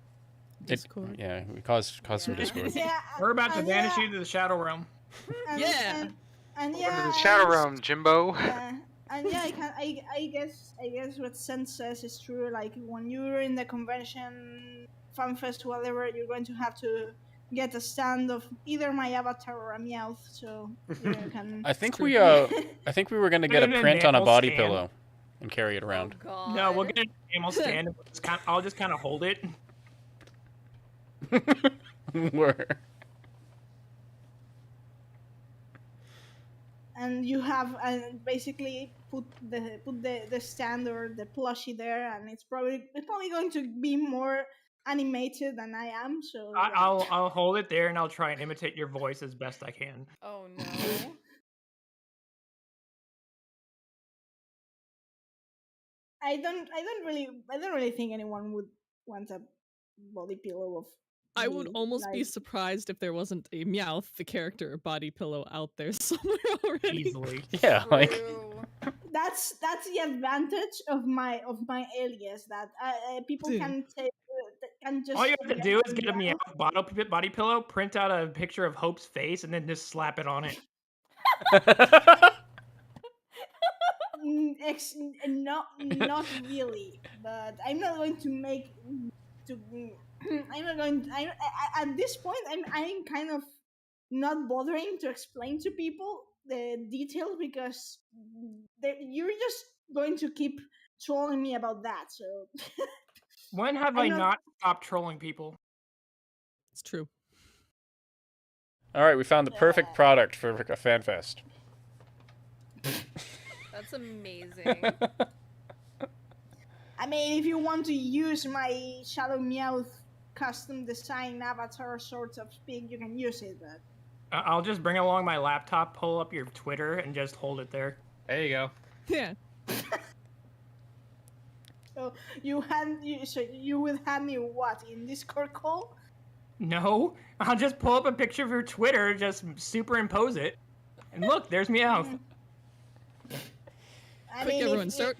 discord. We caused some discord. Yeah, We're about to and banish yeah, you to the Shadow Realm. and- Yeah. and Welcome yeah, to the Shadow and- Realm, Jimbo. And yeah, I guess what Sen says is true. Like when you're in the convention, fan fest, whatever, you're going to have to get a stand of either my avatar or a Meowth, so you can. I think we were gonna get Put it a in print on a Namel's body stand. pillow and carry it around. Oh, God. No, we'll get an animal stand. I'll just kind of hold it. and you have basically put the stand or the plushie there, and it's probably going to be more animated than I am. So yeah. I'll hold it there and I'll try and imitate your voice as best I can. Oh no. I don't really think anyone would want a body pillow of. I would me, almost be like, surprised if there wasn't a Meowth, the character body pillow out there somewhere already. Easily. Yeah, like True. That's the advantage of my alias, that people can say can just. All you have to get do is the get a Meowth body pillow, print out a picture of Hope's face, and then just slap it on it. Not really, but I'm not going to make to. I'm not going. At this point, I'm kind of not bothering to explain to people the details, because you're just going to keep trolling me about that. So When have I not stopped trolling people? It's true. All right, we found the perfect product for a fan fest. That's amazing. I mean, if you want to use my Shadow Meowth custom design avatar, sort of speak, you can use it. But I'll just bring along my laptop, pull up your Twitter, and just hold it there. There you go. Yeah. So you would have me what, in Discord call? No, I'll just pull up a picture of your Twitter, just superimpose it, and look, there's Meowth. Quick, everyone, start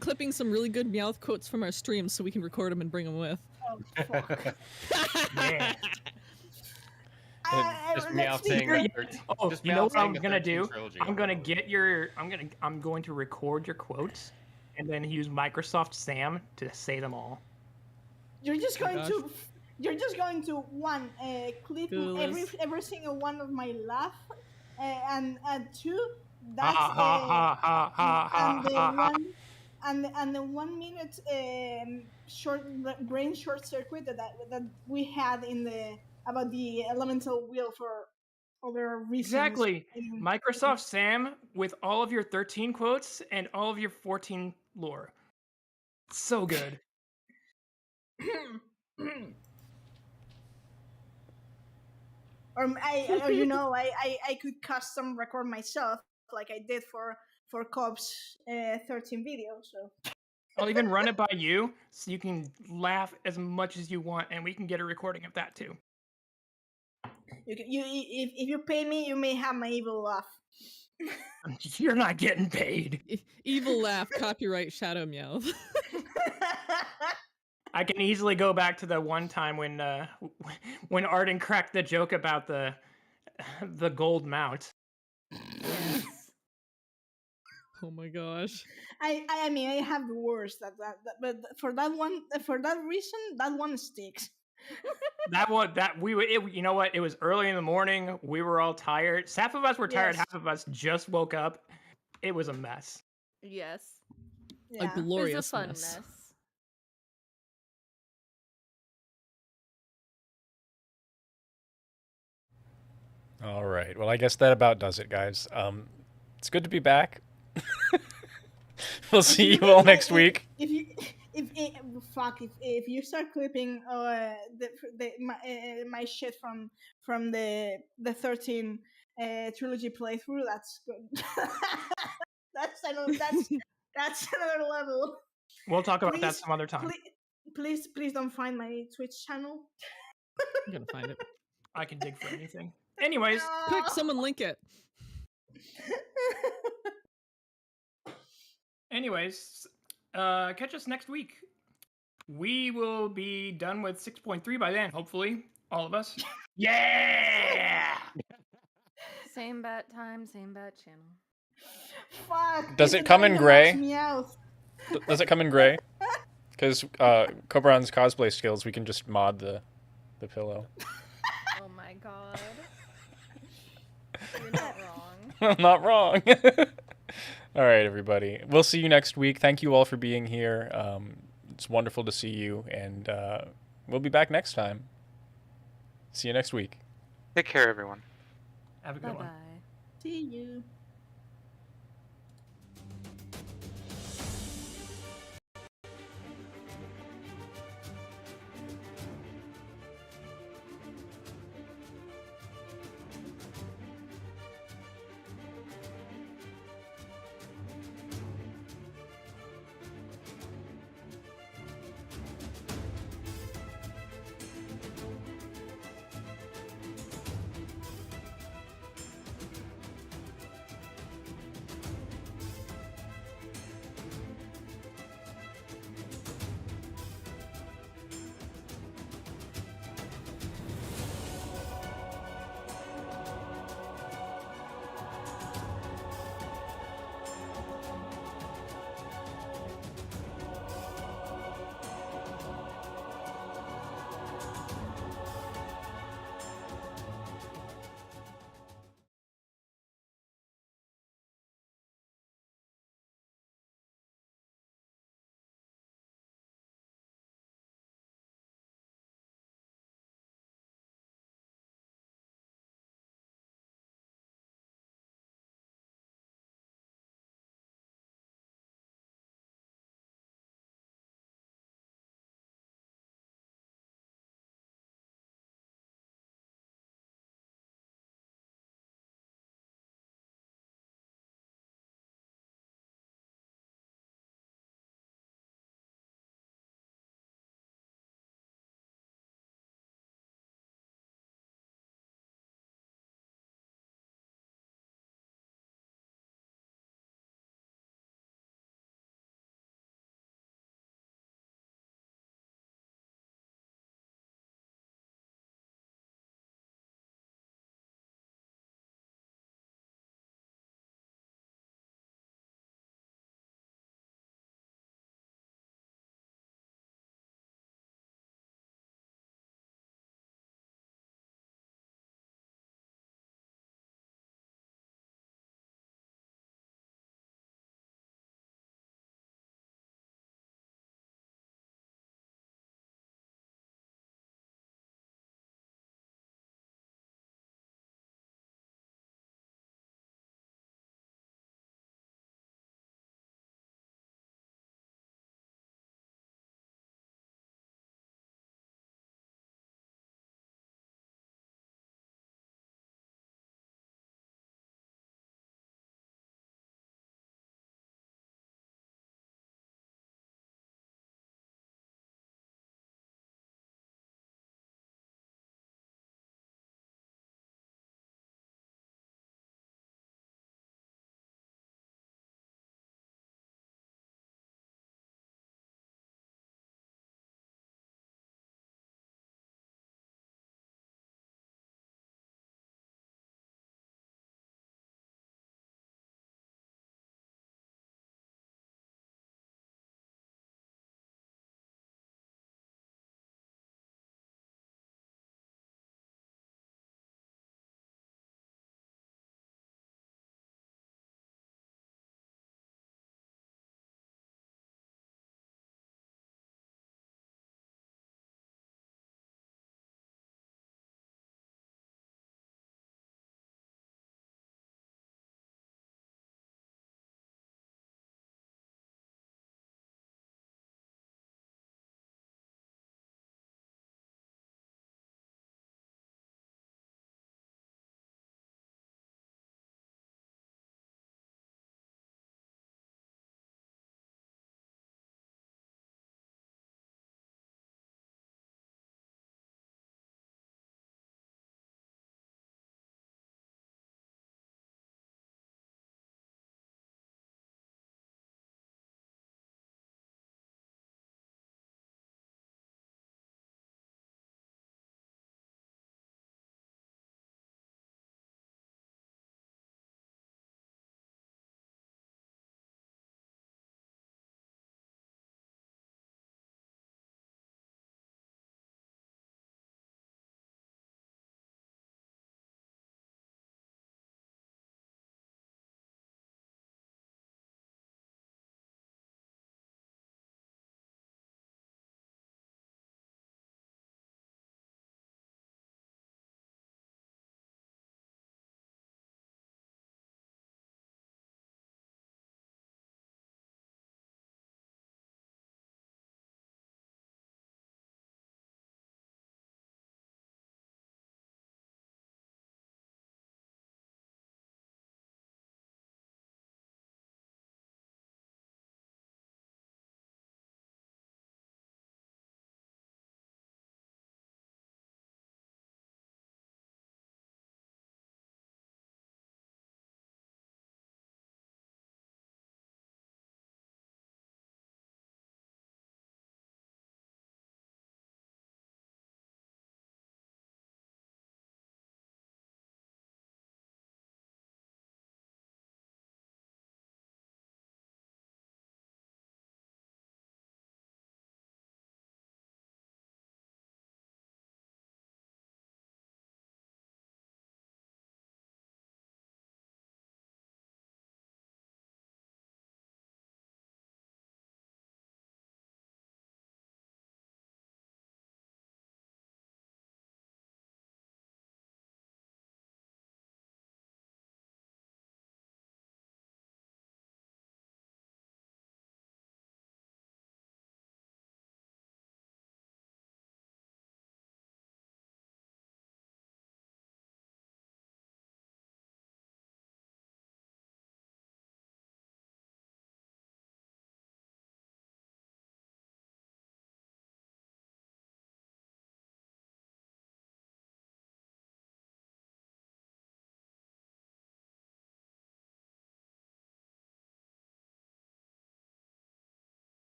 clipping some really good Meowth quotes from our streams so we can record them and bring them with. Oh, fuck. Yeah. Just Meowth saying you know what I'm gonna do? I'm going to record your quotes, and then use Microsoft Sam to say them all. You're just going to one clip every single one of my laugh, and two, that's and the 1 minute brain short circuit that we had about the elemental wheel for other reasons. Exactly. Microsoft Sam with all of your 13 quotes and all of your 14 lore. So good. Or I could custom record myself like I did for Cobb's 13 video. So I'll even run it by you, so you can laugh as much as you want, and we can get a recording of that too. If you pay me, you may have my evil laugh. You're not getting paid. Evil laugh, copyright Shadow Meowth. I can easily go back to the one time when Arden cracked the joke about the gold mount. Yes. Oh my gosh. I mean, I have the worst but for that reason, that one sticks. You know what? It was early in the morning. We were all tired. Half of us were tired. Yes. Half of us just woke up. It was a mess. Yes. A glorious it was a fun mess. All right. Well, I guess that about does it, guys. It's good to be back. We'll see you all next week. If you start clipping my shit from the 13 trilogy playthrough, that's good. that's another level. We'll talk about that some other time. Please don't find my Twitch channel. I'm gonna find it. I can dig for anything. Anyways, quick, someone link it. Anyways, catch us next week. We will be done with 6.3 by then, hopefully. All of us. Yeah! Same bat time, same bat channel. Fuck. Does it come in gray? Meowth. Does it come in gray? Because Cobheran's cosplay skills, we can just mod the pillow. Oh my god. You're not wrong. I'm not wrong. All right, everybody. We'll see you next week. Thank you all for being here. It's wonderful to see you, and we'll be back next time. See you next week. Take care, everyone. Have a good one. Bye-bye. See you.